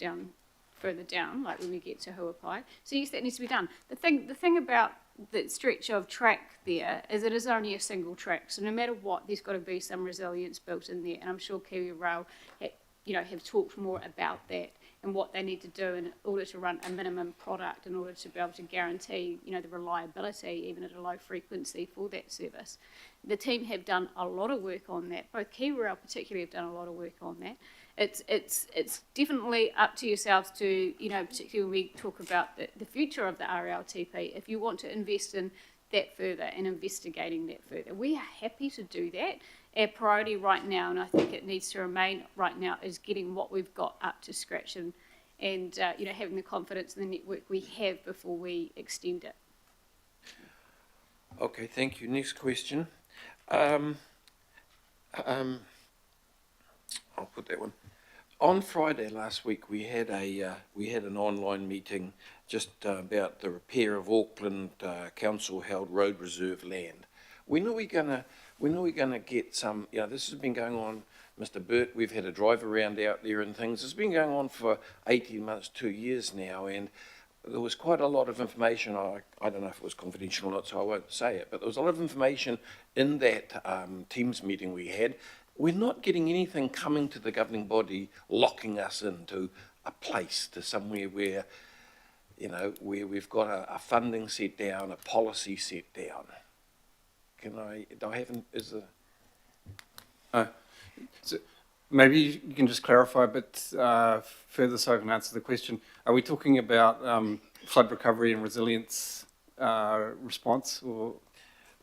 further down, like when we get to Huapai. So yes, that needs to be done. The thing about the stretch of track there is it is only a single track. So no matter what, there's got to be some resilience built in there. And I'm sure Kiwi Rail have talked more about that and what they need to do in order to run a minimum product, in order to be able to guarantee, the reliability, even at a low frequency, for that service. The team have done a lot of work on that. Both Kiwi Rail particularly have done a lot of work on that. It's definitely up to yourselves to, particularly when we talk about the future of the RLTP, if you want to invest in that further and investigating that further. We are happy to do that. Our priority right now, and I think it needs to remain right now, is getting what we've got up to scratch and having the confidence in the network we have before we extend it. Okay, thank you. Next question. I'll put that one. On Friday last week, we had an online meeting just about the repair of Auckland council held road reserve land. When are we gonna get some? This has been going on, Mr. Burt. We've had a drive around out there and things. It's been going on for 18 months, 2 years now, and there was quite a lot of information. I don't know if it was confidential or not, so I won't say it. But there was a lot of information in that Teams meeting we had. We're not getting anything coming to the governing body locking us into a place, to somewhere where, where we've got a funding set down, a policy set down. So maybe you can just clarify a bit further so I can answer the question. Are we talking about flood recovery and resilience response, or?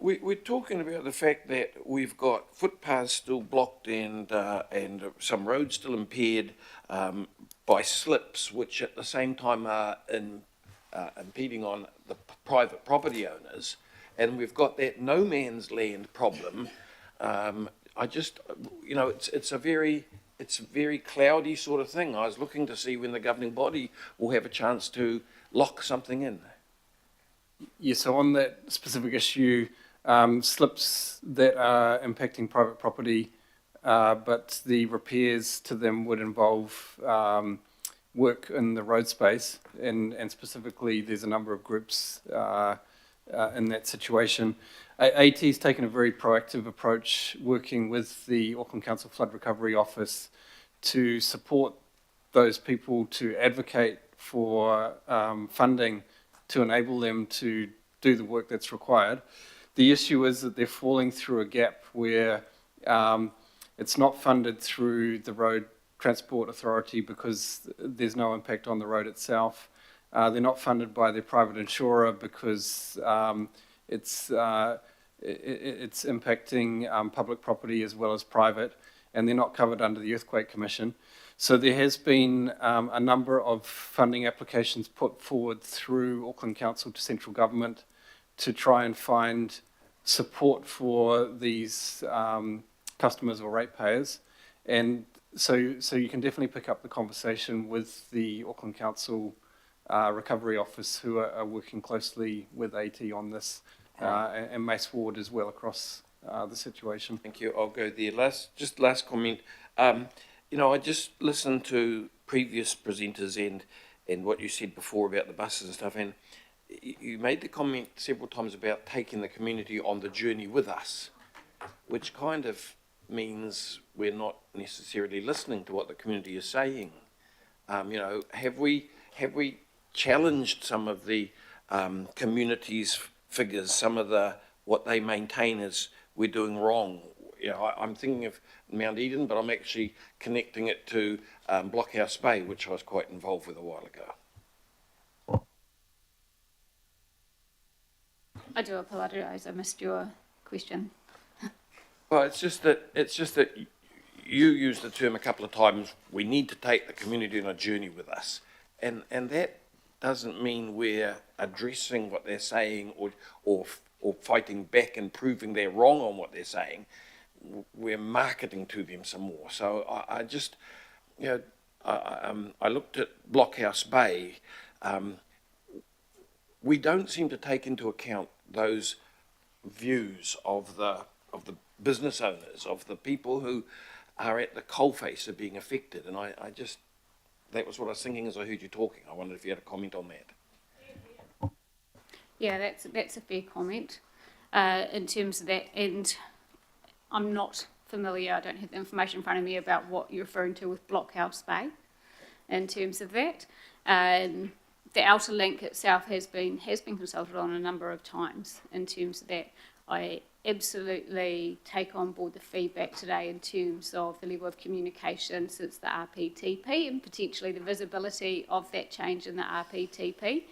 We're talking about the fact that we've got footpaths still blocked and some roads still impaired by slips, which at the same time are in impeding on the private property owners, and we've got that no man's land problem. I just, you know, it's a very cloudy sort of thing. I was looking to see when the governing body will have a chance to lock something in. Yeah, so on that specific issue, slips that are impacting private property, but the repairs to them would involve work in the road space, and specifically there's a number of groups in that situation. AT's taken a very proactive approach working with the Auckland Council Flood Recovery Office to support those people, to advocate for funding to enable them to do the work that's required. The issue is that they're falling through a gap where it's not funded through the Road Transport Authority because there's no impact on the road itself. They're not funded by their private insurer because it's impacting public property as well as private, and they're not covered under the Earthquake Commission. So there has been a number of funding applications put forward through Auckland Council to central government to try and find support for these customers or ratepayers. And so you can definitely pick up the conversation with the Auckland Council Recovery Office, who are working closely with AT on this, and Mace Ward as well across the situation. Thank you. I'll go there. Last comment. You know, I just listened to previous presenters and what you said before about the buses and stuff, and you made the comment several times about taking the community on the journey with us, which kind of means we're not necessarily listening to what the community is saying. You know, have we challenged some of the community's figures, some of what they maintain as we're doing wrong? You know, I'm thinking of Mount Eden, but I'm actually connecting it to Blockhouse Bay, which I was quite involved with a while ago. I do apologise, I missed your question. Well, it's just that you used the term a couple of times. We need to take the community on a journey with us, and that doesn't mean we're addressing what they're saying or fighting back and proving they're wrong on what they're saying. We're marketing to them some more. So I just, you know, I looked at Blockhouse Bay. We don't seem to take into account those views of the business owners, of the people who are at the coalface of being affected. And I just, that was what I was thinking as I heard you talking. I wondered if you had a comment on that. Yeah, that's a fair comment in terms of that, and I'm not familiar, I don't have the information in front of me about what you're referring to with Blockhouse Bay in terms of that. The outer link itself has been consulted on a number of times in terms of that. I absolutely take on board the feedback today in terms of the level of communication since the RPTP and potentially the visibility of that change in the RPTP,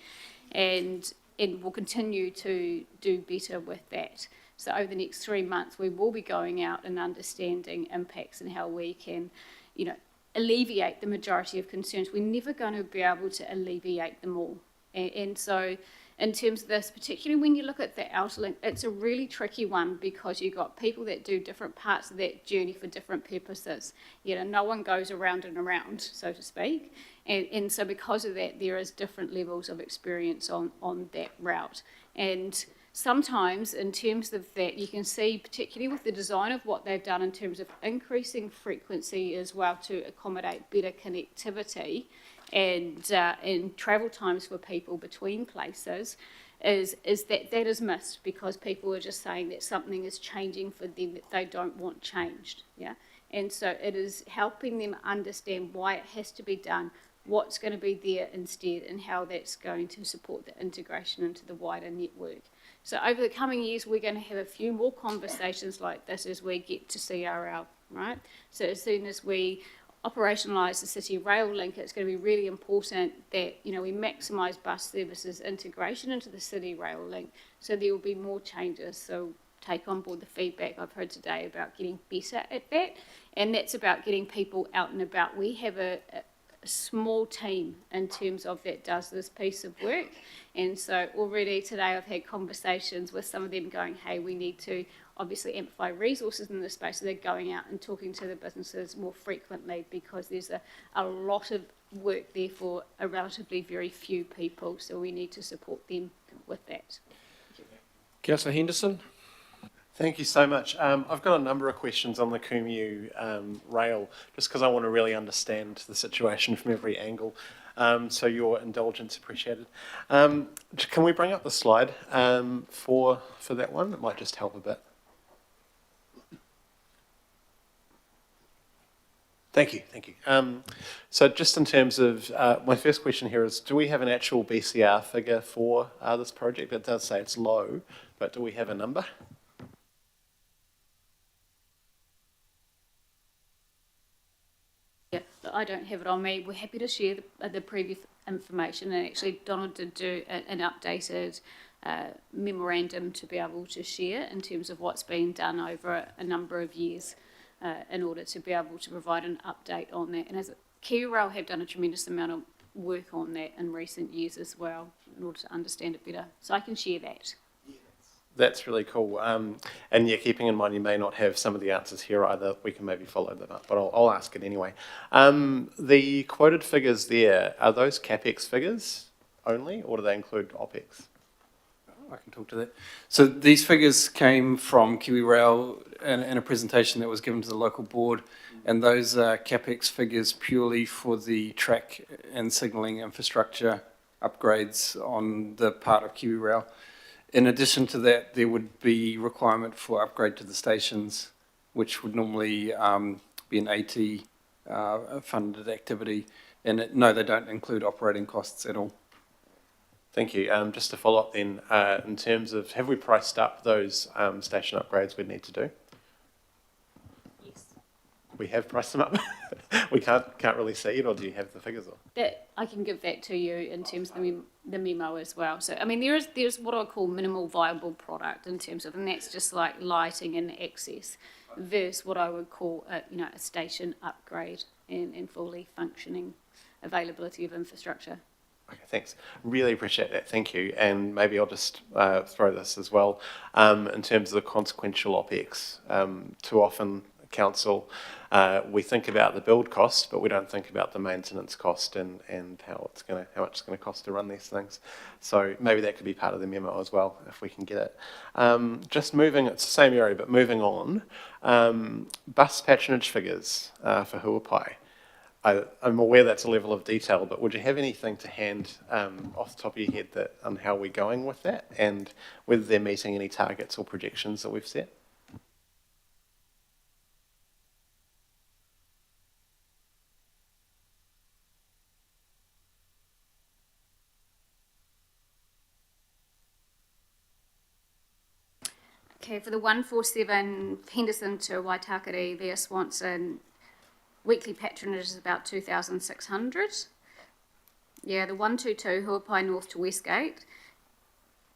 and we'll continue to do better with that. So over the next 3 months, we will be going out and understanding impacts and how we can, you know, alleviate the majority of concerns. We're never going to be able to alleviate them all. And so in terms of this, particularly when you look at the outer link, it's a really tricky one because you've got people that do different parts of that journey for different purposes. You know, no one goes around and around, so to speak. And so because of that, there is different levels of experience on that route. And sometimes in terms of that, you can see, particularly with the design of what they've done in terms of increasing frequency as well to accommodate better connectivity and travel times for people between places, is that is missed because people are just saying that something is changing for them that they don't want changed. Yeah, and so it is helping them understand why it has to be done, what's going to be there instead, and how that's going to support the integration into the wider network. So over the coming years, we're going to have a few more conversations like this as we get to CRL, right? So as soon as we operationalise the City Rail link, it's going to be really important that, you know, we maximise bus services integration into the City Rail link. So there will be more changes. So take on board the feedback I've heard today about getting better at that. And that's about getting people out and about. We have a small team in terms of that does this piece of work. And so already today I've had conversations with some of them going, hey, we need to obviously amplify resources in this space. So they're going out and talking to the businesses more frequently because there's a lot of work there for a relatively very few people. So we need to support them with that. Councillor Henderson? Thank you so much. I've got a number of questions on the Kumeu rail, just because I want to really understand the situation from every angle. So your indulgence appreciated. Can we bring up the slide for that one? It might just help a bit. Thank you, thank you. So just in terms of, my first question here is, do we have an actual BCR figure for this project? It does say it's low, but do we have a number? Yeah, I don't have it on me. We're happy to share the previous information, and actually Donald did do an updated memorandum to be able to share in terms of what's been done over a number of years in order to be able to provide an update on that. And as KiwiRail have done a tremendous amount of work on that in recent years as well in order to understand it better. So I can share that. That's really cool. And yeah, keeping in mind you may not have some of the answers here either, we can maybe follow them up, but I'll ask it anyway. The quoted figures there, are those CapEx figures only, or do they include OpEx? I can talk to that. So these figures came from KiwiRail in a presentation that was given to the local board, and those are CapEx figures purely for the track and signalling infrastructure upgrades on the part of KiwiRail. In addition to that, there would be requirement for upgrade to the stations, which would normally be an AT funded activity. And no, they don't include operating costs at all. Thank you. Just to follow up then, in terms of, have we priced up those station upgrades we'd need to do? Yes. We have priced them up? We can't really see it, or do you have the figures on? That I can give that to you in terms of the memo as well. So I mean, there's what I call minimal viable product in terms of, and that's just like lighting and access, versus what I would call a station upgrade and fully functioning availability of infrastructure. Okay, thanks. Really appreciate that. Thank you. And maybe I'll just throw this as well. In terms of the consequential OpEx, too often council, we think about the build cost, but we don't think about the maintenance cost and how much it's going to cost to run these things. So maybe that could be part of the memo as well, if we can get it. Just moving, it's the same area, but moving on. Bus patronage figures for Huapai. I'm aware that's a level of detail, but would you have anything to hand off the top of your head on how we're going with that, and whether they're meeting any targets or projections that we've set? Okay, for the 147 Henderson to Waitakere via Swanson, weekly patronage is about 2,600. Yeah, the 122 Huapai North to Westgate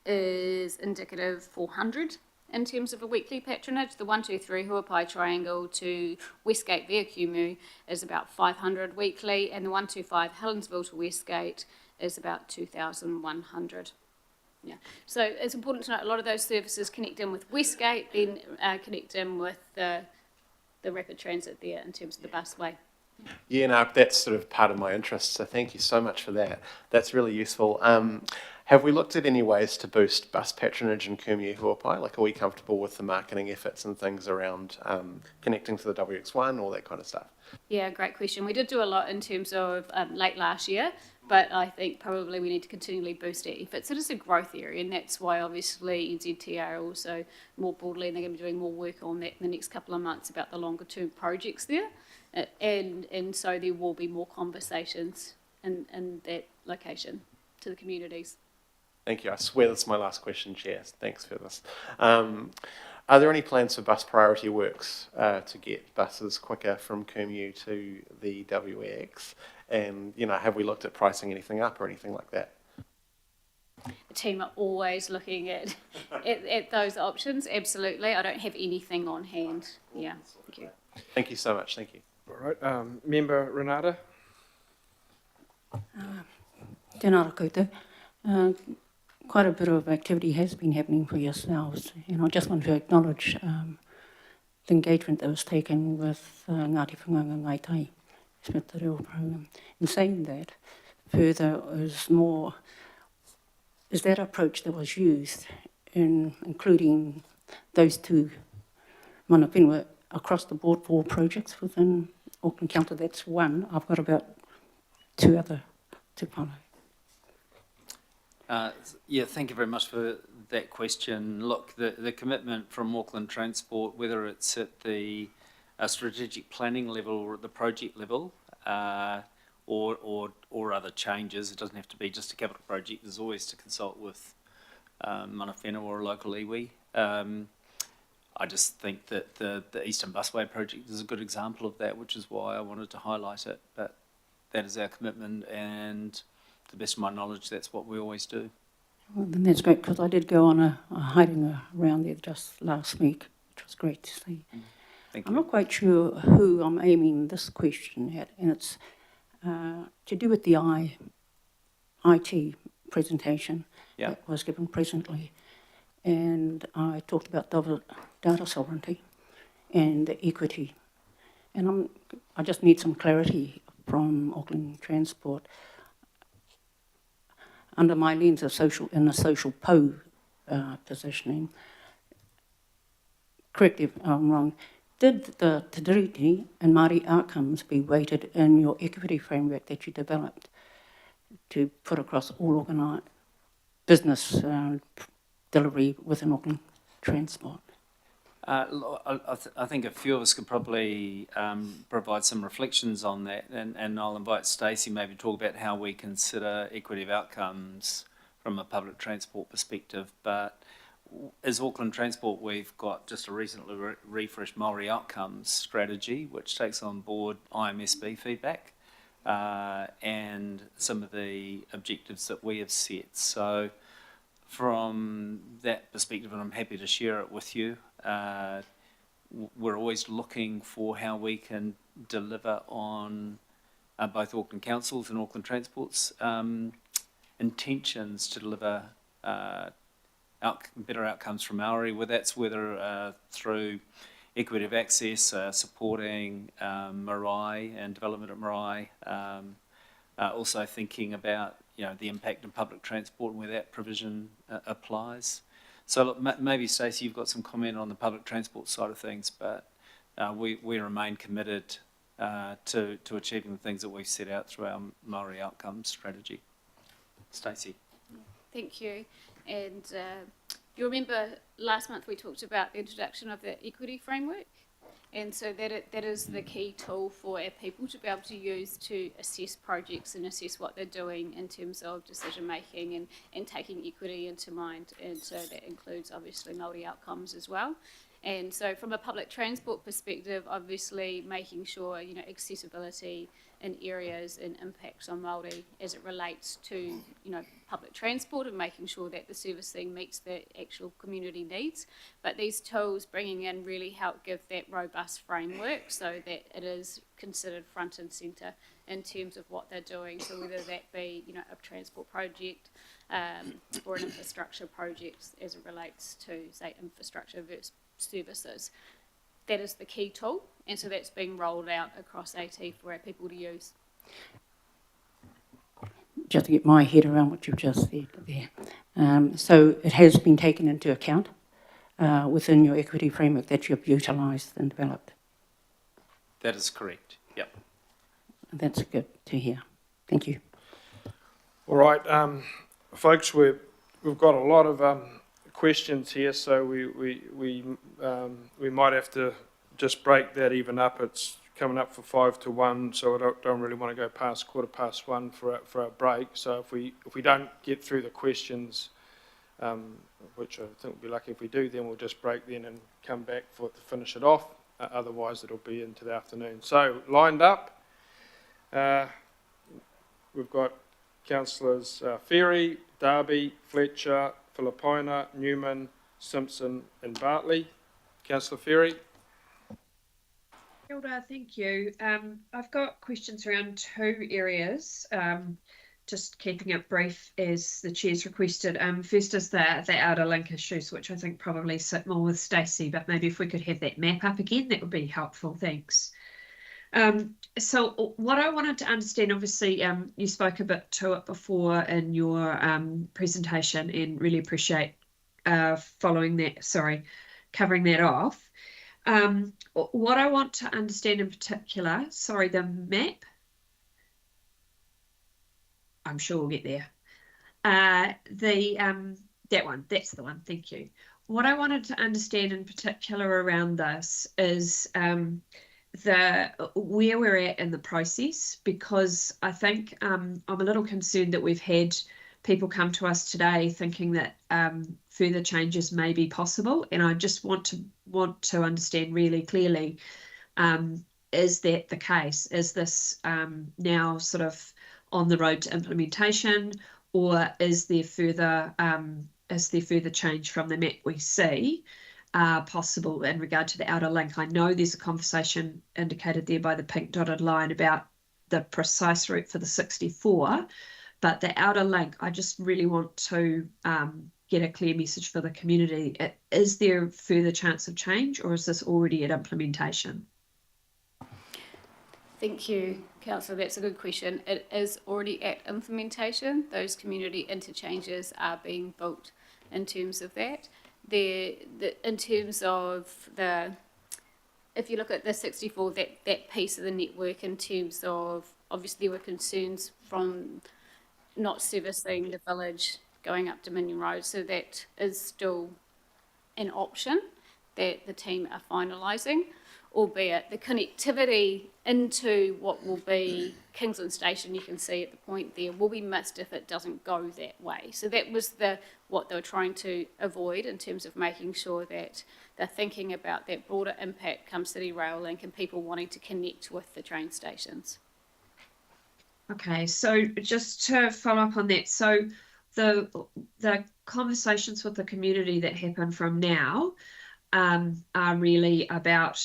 is indicative 400 in terms of a weekly patronage. The 123 Huapai Triangle to Westgate via Kumeu is about 500 weekly, and the 125 Helensville to Westgate is about 2,100. Yeah, so it's important to note a lot of those services connect in with Westgate, then connect in with the rapid transit there in terms of the busway. Yeah, no, that's sort of part of my interest, so thank you so much for that. That's really useful. Have we looked at any ways to boost bus patronage in Kumeu Huapai? Like, are we comfortable with the marketing efforts and things around connecting to the WX1, all that kind of stuff? Yeah, great question. We did do a lot in terms of late last year, but I think probably we need to continually boost our efforts. It is a growth area, and that's why obviously NZTA are also more broadly, and they're going to be doing more work on that in the next couple of months about the longer term projects there. And so there will be more conversations in that location to the communities. Thank you. I swear this is my last question, Chair. Thanks for this. Are there any plans for bus priority works to get buses quicker from Kumeu to the WX? And, have we looked at pricing anything up or anything like that? The team are always looking at those options, absolutely. I don't have anything on hand. Yeah, thank you. Thank you so much. Thank you. All right, Member Renata? Tēnā rā koutou. Quite a bit of activity has been happening for yourselves, and I just want to acknowledge the engagement that was taken with Ngāti Whanganga Ngai Tai, Smith the Reo program. In saying that, further is that approach that was used in including those two mana whenua across the board for all projects within Auckland Council. That's one. I've got about two other to follow. Yeah, thank you very much for that question. Look, the commitment from Auckland Transport, whether it's at the strategic planning level or at the project level, or other changes, it doesn't have to be just a capital project, there's always to consult with mana whenua or a local iwi. I just think that the Eastern Busway project is a good example of that, which is why I wanted to highlight it. But that is our commitment, and to the best of my knowledge, that's what we always do. Well, then that's great, because I did go on a hiding around there just last week, which was great to see. Thank I'm you. not quite sure who I'm aiming this question at, and it's to do with the IT presentation that was given presently. And I talked about data sovereignty and equity. And I just need some clarity from Auckland Transport. Under my lens of a social positioning, correct if I'm wrong, did the Te Tiriti and Māori outcomes be weighted in your equity framework that you developed to put across all organised business delivery within Auckland Transport? I think a few of us could probably provide some reflections on that, and I'll invite Stacey maybe to talk about how we consider equity of outcomes from a public transport perspective. But as Auckland Transport, we've got just a recently refreshed Māori outcomes strategy, which takes on board IMSB feedback and some of the objectives that we have set. So from that perspective, and I'm happy to share it with you, we're always looking for how we can deliver on both Auckland Council's and Auckland Transport's intentions to deliver better outcomes for Maori, whether through equity of access, supporting marae and development of marae, also thinking about the impact of public transport and where that provision applies. So look, maybe Stacey, you've got some comment on the public transport side of things, but we remain committed to achieving the things that we've set out through our Māori outcomes strategy. Stacey. Thank you. And you remember last month we talked about the introduction of the equity framework, and so that is the key tool for our people to be able to use to assess projects and assess what they're doing in terms of decision making and taking equity into mind. And so that includes obviously Māori outcomes as well. And so from a public transport perspective, obviously making sure, accessibility in areas and impacts on Māori as it relates to, public transport, and making sure that the servicing meets the actual community needs. But these tools bringing in really help give that robust framework so that it is considered front and centre in terms of what they're doing. So whether that be, a transport project or an infrastructure project as it relates to, say, infrastructure versus services. That is the key tool, and so that's being rolled out across AT for our people to use. Just to get my head around what you've just said there. So it has been taken into account within your equity framework that you've utilised and developed? That is correct, yep. That's good to hear. Thank you. All right, folks, we've got a lot of questions here, so we might have to just break that even up. It's coming up for 5 to 1, so I don't really want to go past 1:15 for a break. So if we don't get through the questions, which I think we'll be lucky if we do, then we'll just break then and come back to finish it off. Otherwise, it'll be into the afternoon. So lined up, we've got Councillors Ferry, Darby, Fletcher, Filipaina, Newman, Simpson and Bartley. Councillor Ferry. Kia ora, thank you. I've got questions around two areas. just keeping it brief as the chair's requested. First is the outer link issues, which I think probably sit more with Stacey, but maybe if we could have that map up again, that would be helpful. Thanks. So what I wanted to understand, obviously, you spoke a bit to it before in your presentation, and really appreciate covering that off. What I want to understand in particular, sorry, the map, I'm sure we'll get there. That one, that's the one, thank you. What I wanted to understand in particular around this is where we're at in the process, because I think I'm a little concerned that we've had people come to us today thinking that further changes may be possible, and I just want to understand really clearly, is that the case? Is this now sort of on the road to implementation, or is there further change from the map we see possible in regard to the outer link? I know there's a conversation indicated there by the pink dotted line about the precise route for the 64, but the outer link, I just really want to get a clear message for the community. Is there further chance of change, or is this already at implementation? Thank you, Councillor. That's a good question. It is already at implementation. Those community interchanges are being built in terms of that. In terms of if you look at the 64, that piece of the network, in terms of, obviously there were concerns from not servicing the village going up Dominion Road, so that is still an option that the team are finalising, albeit the connectivity into what will be Kingsland Station, you can see at the point there, will be missed if it doesn't go that way. So that was what they were trying to avoid, in terms of making sure that they're thinking about that broader impact come City Rail Link and people wanting to connect with the train stations. Okay, so just to follow up on that, so the conversations with the community that happen from now are really about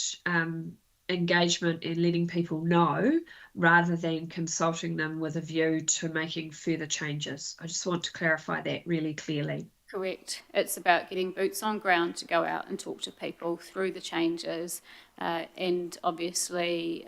engagement and letting people know, rather than consulting them with a view to making further changes. I just want to clarify that really clearly. Correct. It's about getting boots on ground to go out and talk to people through the changes, and obviously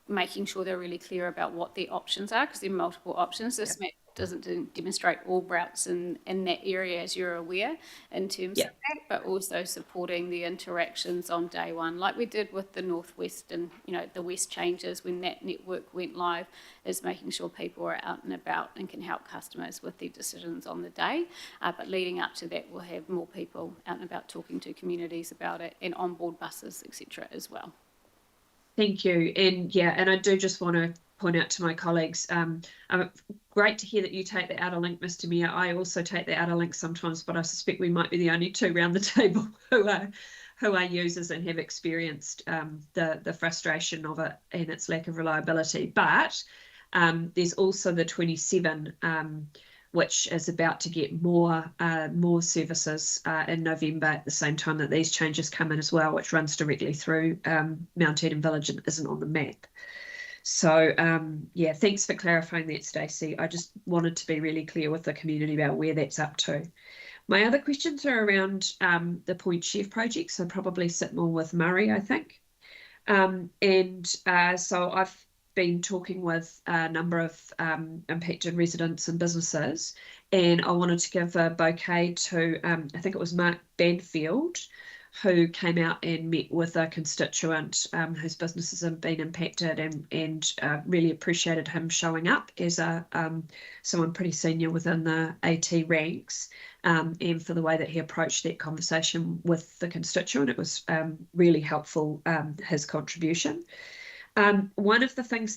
making sure they're really clear about what the options are, because there are multiple options. This map doesn't demonstrate all routes in that area, as you're aware, in terms of that, but also supporting the interactions on day one, like we did with the Northwest and the West changes when that network went live, is making sure people are out and about and can help customers with their decisions on the day. But leading up to that, we'll have more people out and about talking to communities about it, and onboard buses, etc. as well. Thank you. And I do just want to point out to my colleagues, great to hear that you take the outer link, Mr. Mayor. I also take the outer link sometimes, but I suspect we might be the only two around the table who are users and have experienced the frustration of it and its lack of reliability. But there's also the 27, which is about to get more services in November, at the same time that these changes come in as well, which runs directly through Mount Eden Village and isn't on the map. So, thanks for clarifying that, Stacey. I just wanted to be really clear with the community about where that's up to. My other questions are around the Point Chef project, so probably sit more with Murray, I think. So I've been talking with a number of impacted residents and businesses, and I wanted to give a bouquet to, I think it was Mark Banfield, who came out and met with a constituent whose businesses have been impacted, and really appreciated him showing up as someone pretty senior within the AT ranks, and for the way that he approached that conversation with the constituent. It was really helpful, his contribution. Two of the things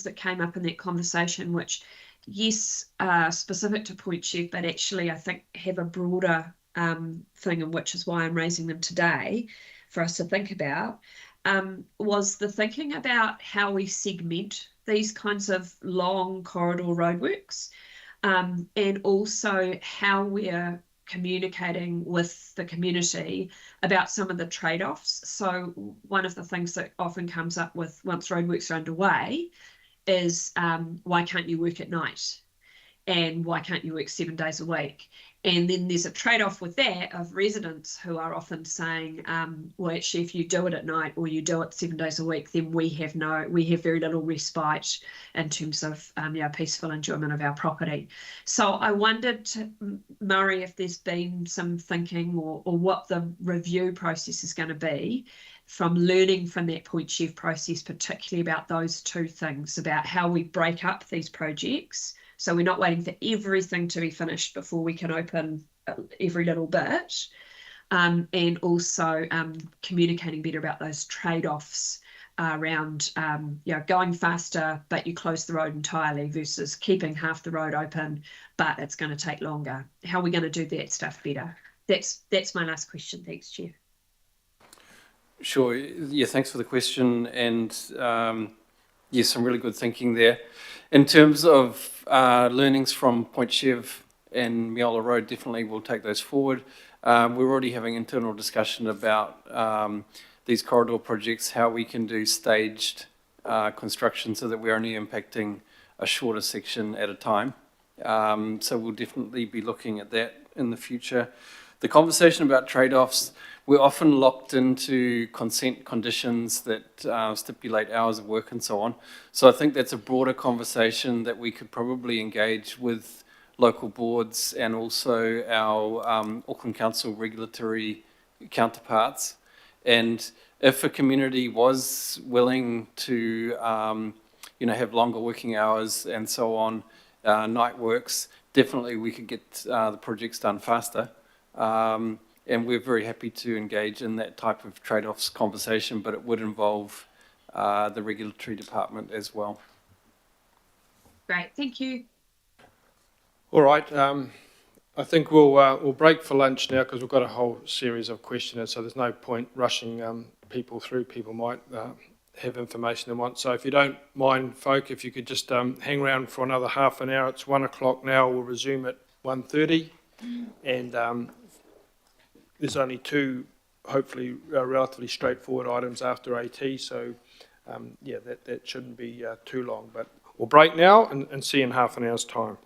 that came up in that conversation, which, yes, specific to Point Chef, but actually I think have a broader thing, and which is why I'm raising them today for us to think about, was the thinking about how we segment these kinds of long corridor roadworks, and also how we're communicating with the community about some of the trade-offs. So one of the things that often comes up with once roadworks are underway is why can't you work at night? And why can't you work 7 days a week? And then there's a trade-off with that of residents who are often saying, well, actually, if you do it at night or you do it 7 days a week, then we have very little respite in terms of peaceful enjoyment of our property. So I wondered, Murray, if there's been some thinking or what the review process is going to be from learning from that point share process, particularly about those two things, about how we break up these projects. So we're not waiting for everything to be finished before we can open every little bit. And also communicating better about those trade-offs around going faster, but you close the road entirely versus keeping half the road open, but it's going to take longer. How are we going to do that stuff better? That's my last question. Thanks, Chair. Sure. Yeah, thanks for the question. And yes, some really good thinking there. In terms of learnings from Point Chev and Miola Road, definitely we'll take those forward. We're already having internal discussion about these corridor projects, how we can do staged construction so that we're only impacting a shorter section at a time. So we'll definitely be looking at that in the future. The conversation about trade-offs, we're often locked into consent conditions that stipulate hours of work and so on. So I think that's a broader conversation that we could probably engage with local boards and also our Auckland Council regulatory counterparts. And if a community was willing to, have longer working hours and so on, night works, definitely we could get the projects done faster. And we're very happy to engage in that type of trade-offs conversation, but it would involve the regulatory department as well. Great, thank you. All right, I think we'll break for lunch now because we've got a whole series of questioners, so there's no point rushing people through. People might have information they want. So if you don't mind, folk, if you could just hang around for another half an hour. It's 1 o'clock now. We'll resume at 1:30, and there's only two, hopefully, relatively straightforward items after AT, so that shouldn't be too long. But we'll break now and see you in half an hour's time.